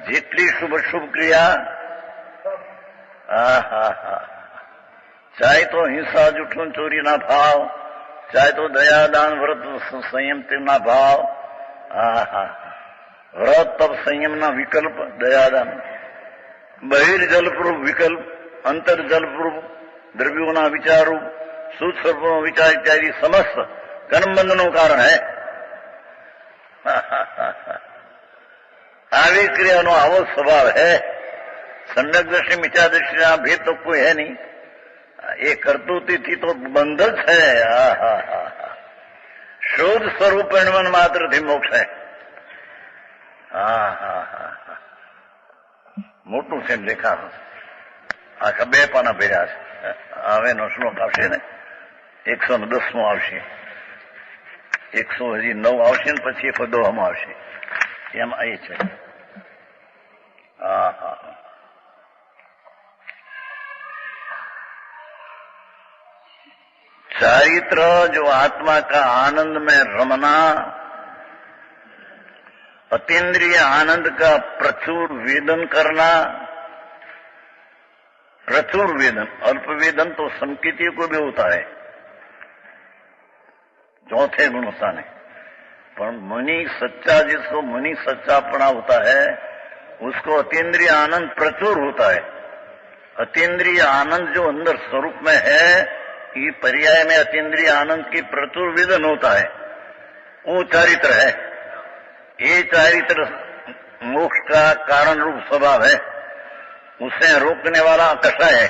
જેટલી શુભ શુભ ક્રિયા चाहे तो हिंसा जूठूं चोरी ना भाव, चाहे तो दयादान व्रत संयम ना भाव, व्रत तब संयम ना विकल्प दयादान, बहिर्जल पूर्व विकल्प, अंतर जल पूर्व द्रव्यों ना विचार रूप सूक्ष्म विचार इत्यादि समस्त कर्म बंधनों कारण है। આવી ક્રિયાનો આવો સ્વભાવ है। सम्यक दृष्टि मिथ्या दृष्टि भेद तो कोई है नहीं। ये करतूती थी तो बंधक है। शुद्ध स्वरूप मन मात्र थी मोक्ष है। મોટું છે લેખા આખા 2 પાના ભર્યા છે. હવે નો શ્લોક આવશે ને 110મો આવશે, 109 આવશે ને પછી 110મો આવશે. એમ એ છે. चारित्र जो आत्मा का आनंद में रमना, अतीन्द्रिय आनंद का प्रचुर वेदन करना. प्रचुर वेदन, अल्प वेदन तो संकेतियों को भी होता है, चौथे गुणोत्ता ने. पर मनी सच्चा, जिसको मनी सच्चापना होता है उसको अतीन्द्रिय आनंद प्रचुर होता है. अतीन्द्रिय आनंद जो अंदर स्वरूप में है, ये पर्याय में अतीन्द्रिय आनंद की प्रचुर वेदन होता है. वो चारित्र है. ये चारित्र मोक्ष का कारण रूप स्वभाव है. उसे रोकने वाला कषाय है.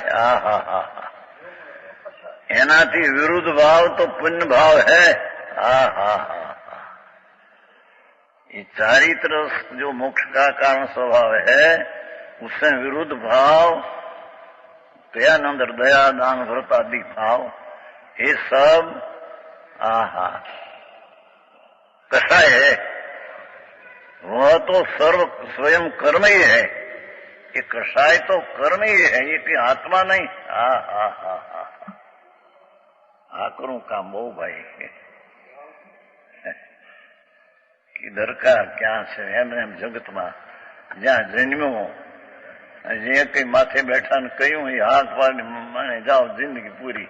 एनाथी विरुद्ध भाव तो पुण्य भाव है. ये चारित्र जो मोक्ष का कारण स्वभाव है, उससे विरुद्ध भाव दयानंद, दया, दान, व्रत आदि भाव, ये सब कषाय है. वह तो सर्व स्वयं कर्म ही है. ये कषाय तो कर्म ही है, ये कि आत्मा नहीं. करूं काम बहु भाई किधर का क्या છે એમ જગત માં જ્યાં જન્મ્યો, જે કઈ માથે બેઠા ને કહ્યું એ હાથ પાડી મને જાઓ જિંદગી પૂરી.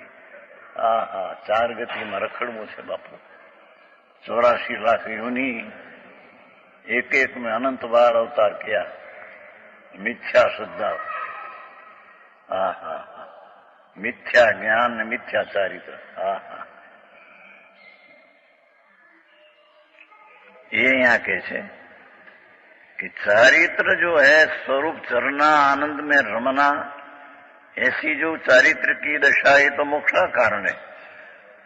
4 ગતિમાં રખડવું છે બાપુ. 84 લાખ યોની, एक एक में अनंत बार अवतार किया. मिथ्या श्रद्धा, मिथ्या ज्ञान, मिथ्या चारित्र. ये यहाँ कैसे कि चारित्र जो है स्वरूप चरना, आनंद में रमना, ऐसी जो चारित्र की दशा है तो मोक्ष का कारण है.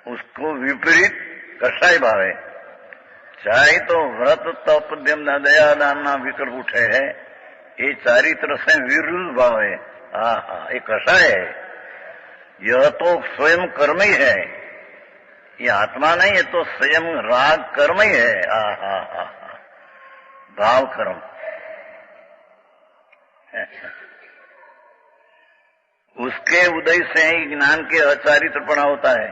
उसको विपरीत कषाय भाव है. चाहे तो व्रत, तप, दम, दया, दान विकल्प उठे है, ये चारित्र से विरुद्ध भाव है. ये कषाय है. यह तो स्वयं कर्म ही है, ये आत्मा नहीं है. तो स्वयं राग कर्म ही है. भाव कर्म. उसके उदय से ही ज्ञान के अचारित्रपणा होता है.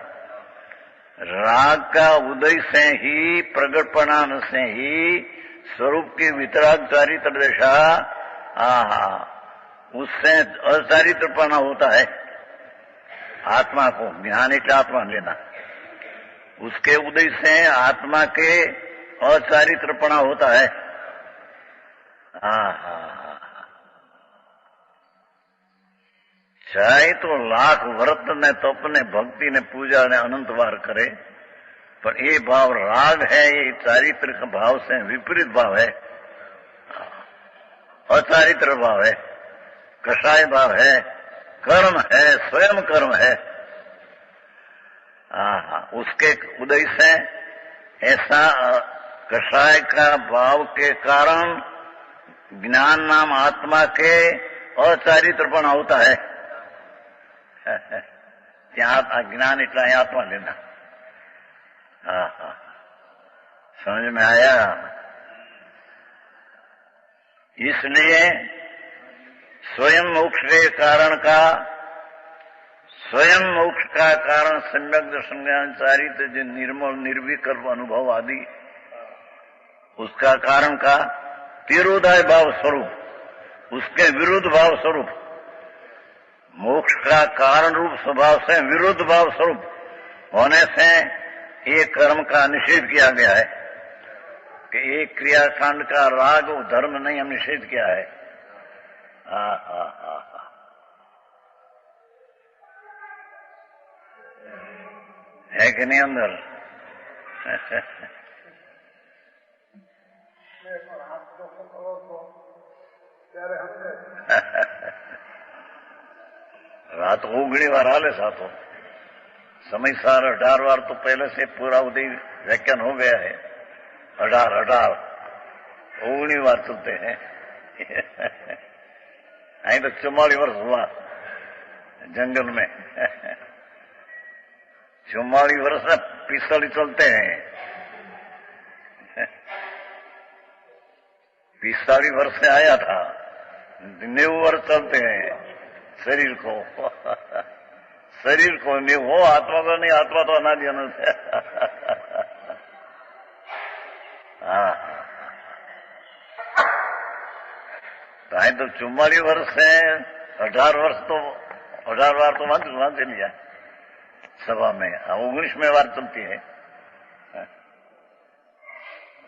राग का उदय से ही, प्रगटपना से ही स्वरूप की वितराग चारित्र दशा, उससे अचारित्रपणा होता है. आत्मा को ज्ञान एक आत्मा लेना, उसके उदय से आत्मा के अचारित्रपणा होता है. चाहे तो लाख व्रत ने, तप ने, भक्ति ने, पूजा ने अनंत बार करे, पर ये भाव राग है, ये चारित्र का भाव से विपरीत भाव है. अचारित्र भाव है, कषाय भाव है, कर्म है, स्वयं कर्म है. उसके उदय से ऐसा कषाय का भाव के कारण ज्ञान नाम आत्मा के अचारित्रपणा होता है. ज्ञान इतना आत्मा लेना. समझ में आया? इसलिए स्वयं मोक्ष के कारण का, स्वयं मोक्ष का कारण सम्यक दर्शन ज्ञान चारित्र जो निर्मल निर्विकल्प अनुभव आदि, उसका कारण का तिरोधाय भाव स्वरूप, उसके विरुद्ध भाव स्वरूप, मोक्ष का कारण रूप स्वभाव से विरुद्ध भाव स्वरूप होने से एक कर्म का निषेध किया गया है कि एक क्रियाकांड का राग धर्म नहीं, हम निषेध किया है. है कि नहीं अंदर? रात ओगणी વાર हाले साथों समय सार 18 बार तो पहले से पूरा उदय व्याख्यान हो गया है। 18 ओगणी बार चलते हैं। अहीं तो 44 वर्ष हुआ जंगल में। 44 वर्ष में 45 चलते हैं। 45 वर्ष से आया था, 90 वर्ष चलते हैं शरीर को। शरीर को नहीं हो, आत्मा को नहीं, आत्मा तो अनादि अनंत है। हाँ, तो 44 वर्ष है, 18 वर्ष तो 18 बार तो वहां से लिया सभा में। 19वें बार चलती है।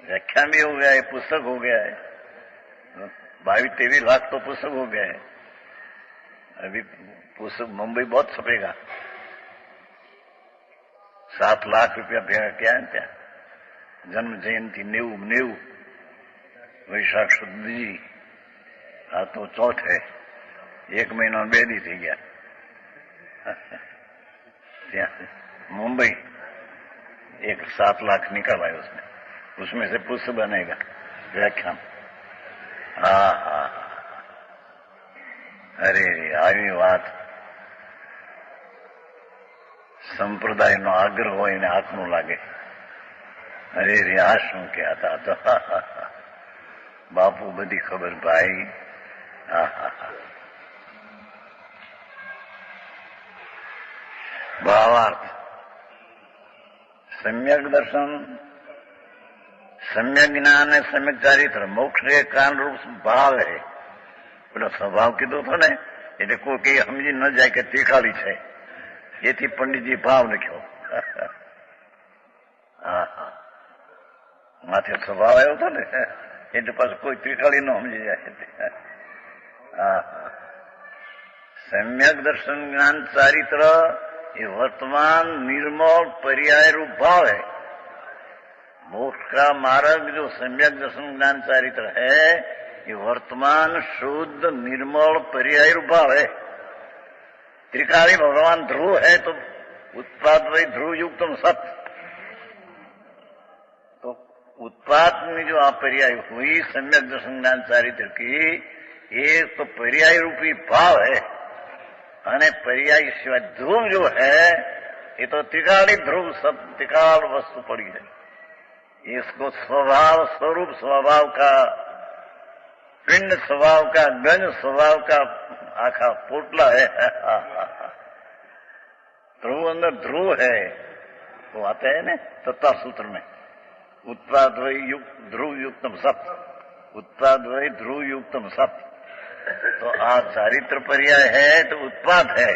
व्याख्यान भी हो गया है, पुस्तक हो गया है। 22-23 लाख तो पुस्तक हो गया है। अभी पुस्तक मुंबई बहुत छपेगा। 7 लाख रुपया भेगा क्या है क्या? जन्म जयंती 90 वैशाख शुद्ध जी। हाँ तो चौथ है, 1 महीना 2 दी थी गया। मुंबई 7 लाख निकाला है उसमें से पुस्तक बनेगा व्याख्यान। हाँ हाँ, अरे આવી વાત સંપ્રદાયનો આગ્રહ હોય ને હાથનું લાગે. અરે રે આ શું કહેતા તો બાપુ બધી ખબર ભાઈ. भावार्थ सम्यक दर्शन, सम्यक ज्ञान है, सम्यक चारित्र मोक्ष के कारण रूप भाव है. પેલો સ્વભાવ કીધો હતો ને, એટલે કોઈ કઈ સમજી ન જાય કે તીખાલી છે, એથી પંડિતજી ભાવ લખ્યો. માથે સ્વભાવ આવ્યો હતો ને, એટલે પાછું કોઈ તીખાલી ન સમજી જાય. सम्यक दर्शन ज्ञान चारित्र ये वर्तमान निर्मल पर्याय रूप भाव है. मोक्ष का मार्ग जो सम्यक दर्शन ज्ञान चारित्र है, ये वर्तमान शुद्ध निर्मल पर्याय रूप भाव है. त्रिकाली भगवान ध्रुव है तो उत्पाद वही ध्रुव युक्तम सत. तो उत्पाद में जो आप पर्याय हुई सम्यक दर्शन ज्ञान चारित्र की, ये तो पर्याय रूपी भाव है. અને पर्याय सिवाय ध्रुव जो है, ये तो त्रिकाली ध्रुव सब त्रिकाल वस्तु पड़ी है. इसको स्वभाव स्वरूप स्वभाव का, पिंड स्वभाव का, गंज स्वभाव का आखा पोटला है. ध्रुव अंदर ध्रुव है, वो आते है ना तत्व सूत्र में, उत्पाद वही युक्त ध्रुव युक्तम सत, उत्पाद वही ध्रुव युक्तम सत. तो आज चारित्र पर्याय है तो उत्पाद है,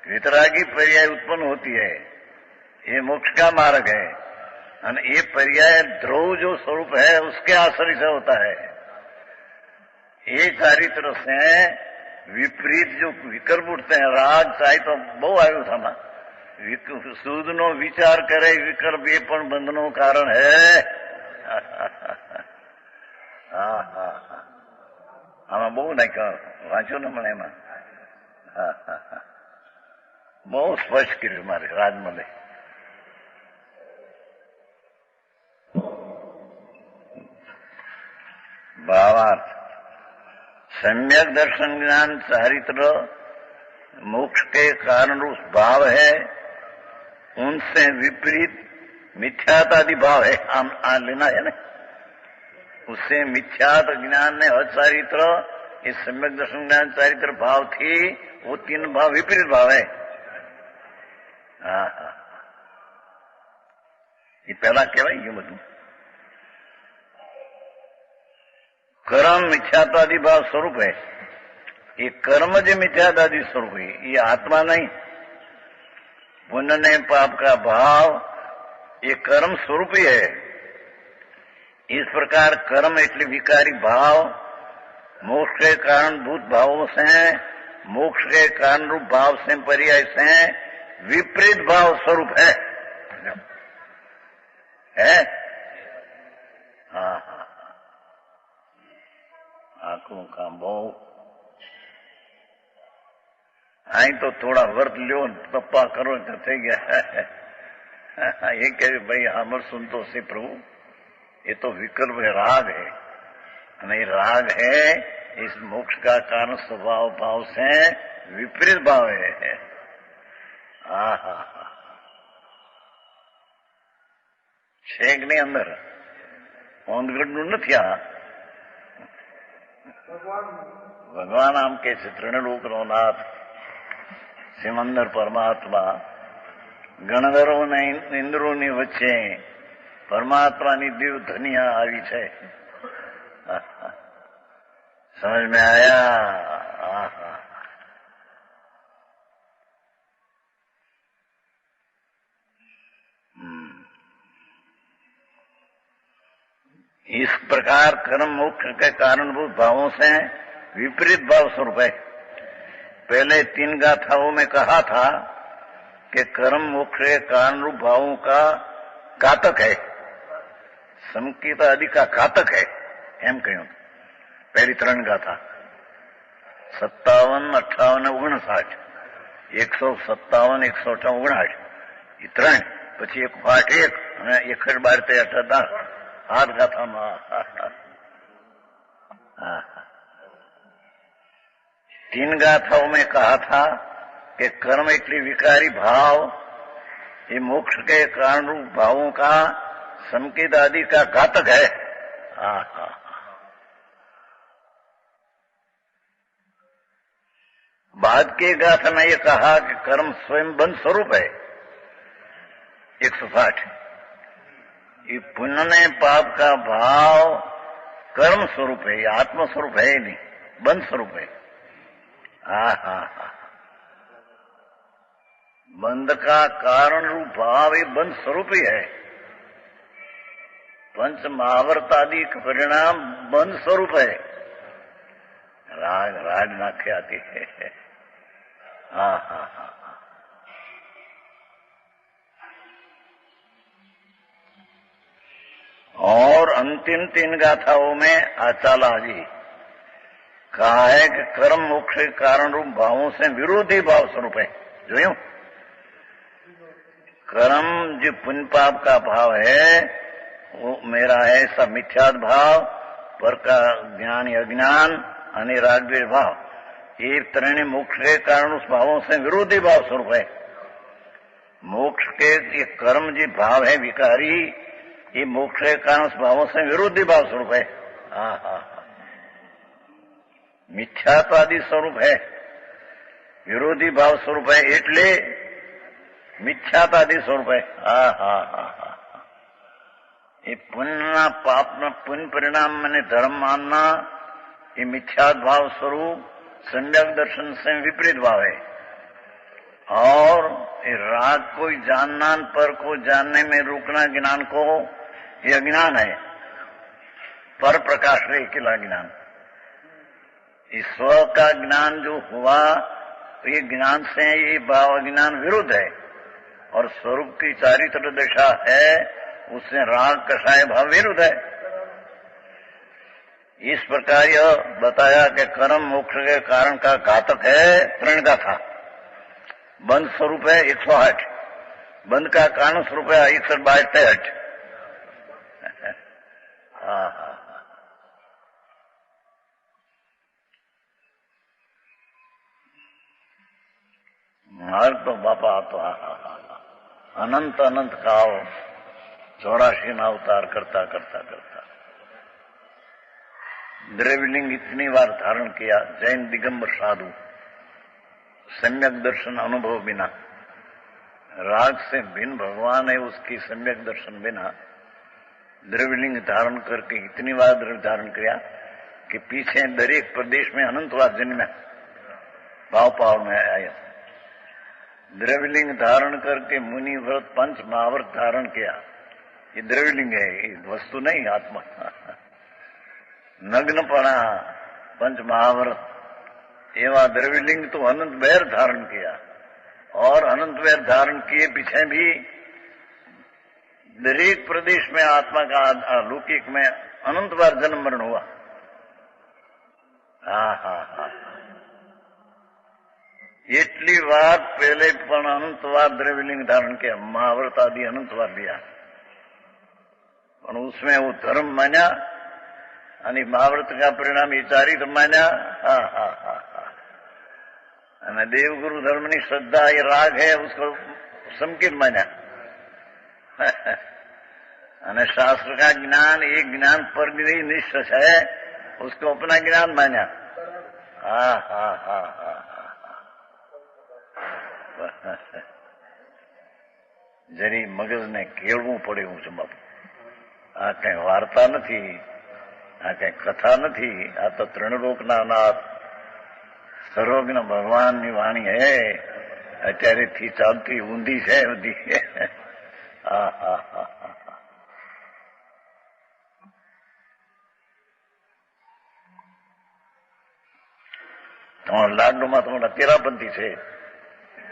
वितरागी पर्याय उत्पन्न होती है, ये मोक्ष का मार्ग है. और ये पर्याय ध्रुव जो स्वरूप है उसके आश्रय से होता है. ये चारित्र से विपरीत जो विकल्प उठते हैं, राग चाहे तो बहु आयु था ना, सूद नो विचार करे विकल्प ये पण बंधनो कारण है. આમાં બહુ નાખ્યો, વાંચ્યો ને મને એમાં. બહુ સ્પષ્ટ કર્યું મારે રાજમલે. भावार्थ सम्यक दर्शन ज्ञान चारित्र मोक्ष के कारण रूप भाव है, उनसे विपरीत मिथ्यातादि भाव है. आम लेना है ना, उससे मिथ्यात ज्ञान ने अचारित्र, इस सम्यक दर्शन ज्ञान चारित्र भाव थी, वो 3 भाव विपरीत भाव है. ये पहला कहवाय गયું બધું. कर्म मिथ्यात्वादि भाव स्वरूप है. ये कर्म जो मिथ्यात्वादि स्वरूप है, ये आत्मा नहीं. पुण्य ने पाप का भाव ये कर्म स्वरूप ही है. इस प्रकार कर्म એટલે विकारी भाव मोक्ष के कारणभूत भावों से, मोक्ष के कारण रूप भाव से पर्याय से विपरीत भाव स्वरूप है. आंखों का मोह, आई तो थोड़ा वर्त लो तप्पा करो तो थी गया। ये कहे भाई हमर सुन तो से प्रभु ये तो विकल्प है, राग है, नहीं राग है इस मोक्ष का कारण स्वभाव भाव से विपरीत भाव है। आहा छेकने अंदर ओंदगढ़ નથી આ ભગવાન આમ કે છે ત્રિલોકનો નાથ સિમંદર પરમાત્મા ગણધરોને ઇન્દ્રોની વચ્ચે પરમાત્માની દિવ્ય ધનિયા આવી છે। समझ में आया? इस प्रकार कर्म मोक्ष के कारणभूत भावों से विपरीत भाव स्वरूप है। पहले 3 गाथाओं में कहा था कि कर्म मोक्ष के कारणरूप भावों का घातक है, संकीत आदि का घातक है। एम कहूं पहली 3 गाथा 57, 58, 59, 157, 158, 3 પછી 108 અને 1 12 18 8 ગાથામાં 3 गाथाओं में कहा था कि कर्म इतनी विकारी भाव ये मोक्ष के कारण रूप भावों का संकेत आदि का घातक है। बाद के गाथा में ये कहा कि कर्म स्वयं बंध स्वरूप है। 160 ये पुण्य ने पाप का भाव कर्म स्वरूप है, आत्म स्वरूप है नहीं, बंध स्वरूप है। बंध का कारण रूप भाव ये बंध स्वरूप ही है। पंच महावर्त आदि का परिणाम बंध स्वरूप है। राग नाखे आती है। और अंतिम 3 गाथाओं में आचाला जी कहा है कि कर्म मोक्ष के कारण रूप भावों से विरोधी भाव स्वरूप है। जो यूं कर्म जो पुण्य पाप का भाव है वो मेरा है, सब मिथ्यात्व भाव, पर का ज्ञान या अज्ञान आणि राग द्वेष भाव, ये त्रणेय मोक्ष के कारण उस भावों से विरोधी भाव स्वरूप है। मोक्ष के ये कर्म जो भाव है विकारी, ये मोक्ष के कारण उस भावों से विरोधी भाव स्वरूप है। मिथ्यात्वादी स्वरूप है, विरोधी भाव स्वरूप है, એટલે मिथ्यात्वादी स्वरूप है। ये पुण्य पाप न पुण्य परिणाम मैंने धर्म मानना, ये मिथ्यात्व भाव स्वरूप सम्यक दर्शन से विपरीत भाव है। और ये राग को जानना, पर को जानने में रुकना ज्ञान को, ये अज्ञान है। पर प्रकाश रे अकेला ज्ञान, इस स्व का ज्ञान जो हुआ ये ज्ञान से ये भाव अज्ञान विरुद्ध है। और स्वरूप की चारित्र दशा है उससे राग कषाय भाव विरुद्ध है। इस प्रकार यह बताया कि कर्म मोक्ष के कारण का घातक है। 3 गाथा बंध स्वरूप है 108, बंध का कारण स्वरूप है 61, 22, 63। मार्ग तो बापा तो अनंत अनंत काल 84 अवतार करता करता करता द्रव्यलिंग इतनी बार धारण किया। जैन दिगंबर साधु सम्यक दर्शन अनुभव बिना, राग से भिन्न भगवान है उसकी सम्यक दर्शन बिना द्रव्यलिंग धारण करके इतनी बार द्रव्य धारण किया कि पीछे दरेक प्रदेश में अनंतवार जन्म भाव पाव में आया। द्रव्यलिंग धारण करके मुनि व्रत पंच महाव्रत धारण किया। ये द्रव्यलिंग है, ये वस्तु नहीं आत्मा। नग्न पड़ा पंच महाव्रत एवं द्रव्यलिंग तो अनंत वैर धारण किया। और अनंत वैर धारण किए पीछे भी दरेक प्रदेश में आत्मा का लौकिक में अनंत बार जन्म मरण हुआ। એટલી વાર પહેલે પણ अनंतवाद द्रव्यलिंग धारण किया, महाव्रत आदि अनंतवाद लिया, पर उसमें वो धर्म माना અને મહાવ્રત का परिणाम ये चारित्र माना। અને देवगुरु धर्म ની श्रद्धा ये राग है, उसको संकीर्ण माना। અને शास्त्र का ज्ञान एक ज्ञान पर निष्ठ है, उसको अपना ज्ञान माना। जरी मगज ने केळવું પડે હું છું બાપુ। આ કઈ વાર્તા નથી, આ કઈ કથા નથી, આ તો ત્રણલોકના નાથ સર્વજ્ઞ ભગવાનની વાણી હે, અત્યારેથી ચાલતી ઊંધી છે બધી। તમારા લાડુમાં તમારા તેરાપંથી છે,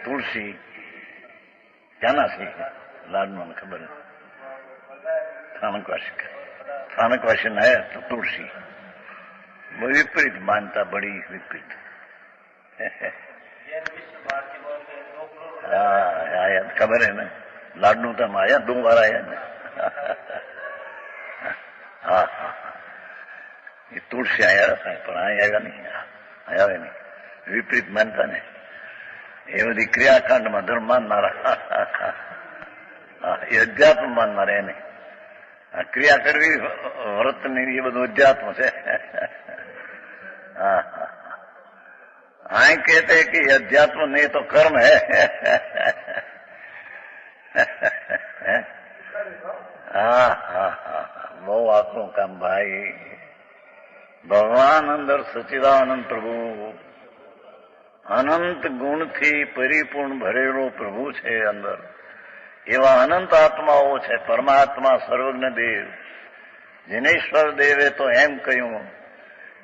તુલસી ક્યાંના છે લાડમાં ખબર નથી, स्थानकवासी है तो तुलसी। विपरीत मानता, बड़ी विपरीत। आया खबर है ना, लाडू तो हम आया 2 बार आया ना। ये तुलसी आया पर आएगा नहीं, आया नहीं, विपरीत मानता ने ये बधी क्रियाकांड में धर्म माननारा, ये अध्यात्म माननारा है नहीं। क्रिया करवी व्रत नहीं, ये બધું अध्यात्म છે। आए कहते हैं कि अध्यात्म नहीं तो कर्म है। બહુ આકરું કામ ભાઈ। ભગવાન અંદર સચ્ચિદાનંદ પ્રભુ અનંત ગુણથી પરિપૂર્ણ ભરેલો પ્રભુ છે અંદર। એવા અનંત આત્માઓ છે। પરમાત્મા સર્વજ્ઞ દેવ जिनेश्वर देवे तो एम कहूं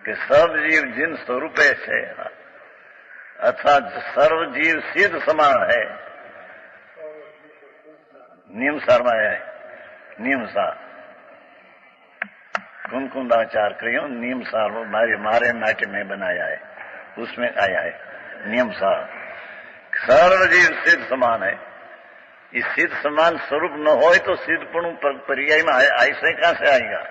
कि सब जीव जिन स्वरूपे છે अथवा सर्व जीव सिद्ध समान है। नियमसार में है, नियमसार कुंदाचार करियो, नियमसार मारे नाट्य में बनाया है, उसमें आया है नियमसार। सर्व जीव सिद्ध समान है। इस सिद्ध समान स्वरूप न हो तो सिद्धपण पर्याय में ऐसे कहां से आएगा।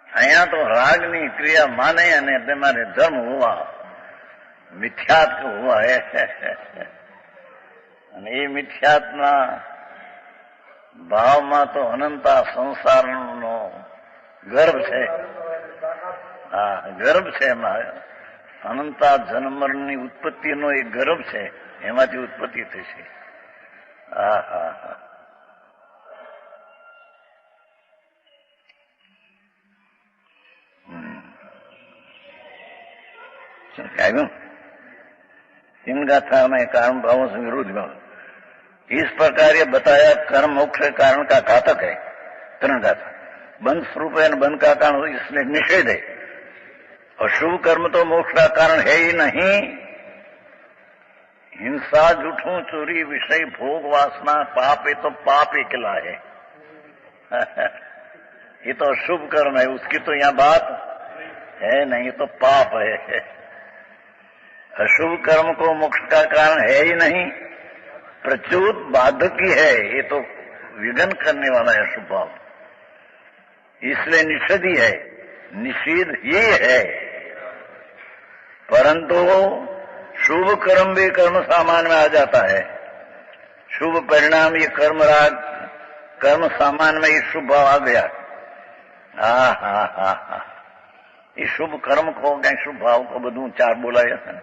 अहियां तो रागनी क्रिया माने અને તમારે ધર્મ हुआ, મિથ્યાત્વ हुआ है। અને એ મિથ્યાત્વના ભાવમાં તો અનંતા સંસારનો ગર્ભ છે। ગર્ભ છે એમાં, અનંતા જન્મની ઉત્પત્તિનો એક ગર્ભ છે, એમાંથી ઉત્પત્તિ થશે। इन गाथा में कारण भावों से विरोध में इस प्रकार ये बताया कर्म मोक्ष कारण का घातक है। 3 गाथा बंध स्वरूप है, बंध का कारण इसमें निषेध है। और शुभ कर्म तो मोक्ष का कारण है ही नहीं। हिंसा, झूठों, चोरी, विषय, भोग, वासना, पाप, ये तो पाप ही किला है। ये तो शुभ कर्म है, उसकी तो यहाँ बात है नहीं, ये तो पाप है। अशुभ कर्म को मोक्ष का कारण है ही नहीं, प्रचुत बाधक ही है। ये तो विघ्न करने वाला है अशुभ भाव, इसलिए निषेध ही है, निषेध ही है। परंतु शुभ कर्म भी कर्म सामान में आ जाता है। शुभ परिणाम ये कर्म राग, कर्म सामान में ये शुभ भाव आ गया। ये शुभ कर्म को क्या शुभ भाव को बधु 4 बोलाया था,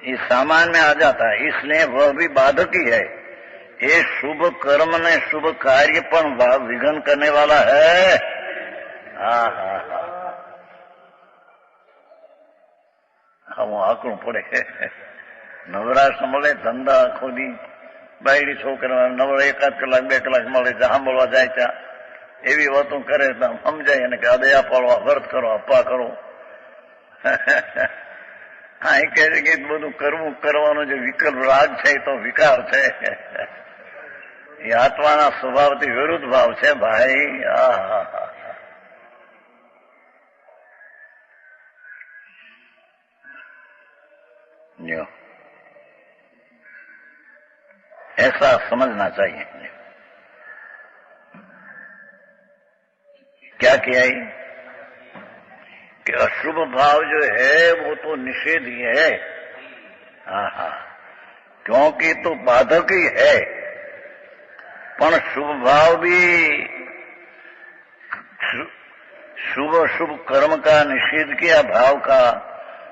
ये सामान में आ जाता है, इसलिए वह भी बाधक ही है। ये शुभ कर्म ने शुभ कार्य पर विघ्न करने वाला है। હું આકરું પડે। નવરાશ મળે, ધંધા આખો દી બાયડી છોકરા નવરા 1 કલાક 2 કલાક મળે, સાંભળવા જાય ત્યાં એવી વાતો કરે તો સમજાય એને કે આ દયા પાડવા, વ્રત કરો, અપ્પા કરો। હા, એ કહે છે કે બધું કરવું કરવાનો જે વિકલ્પ રાગ છે એ તો વિકાર છે, એ આત્માના સ્વભાવથી વિરુદ્ધ ભાવ છે ભાઈ। जो ऐसा समझना चाहिए। क्या किया ये कि अशुभ भाव जो है वो तो निषेध ही है। हाँ, क्योंकि तो बाधक ही है, पर शुभ भाव भी शुभ शुभ कर्म का निषेध किया भाव का,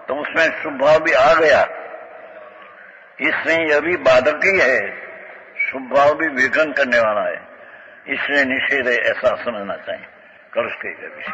तो उसमें शुभ भाव भी आ गया। इसलिए यह भी बाधक ही है, शुभ भाव भी विघ्न करने वाला है, इसलिए निषेध है, ऐसा समझना चाहिए। कर्ष के विषय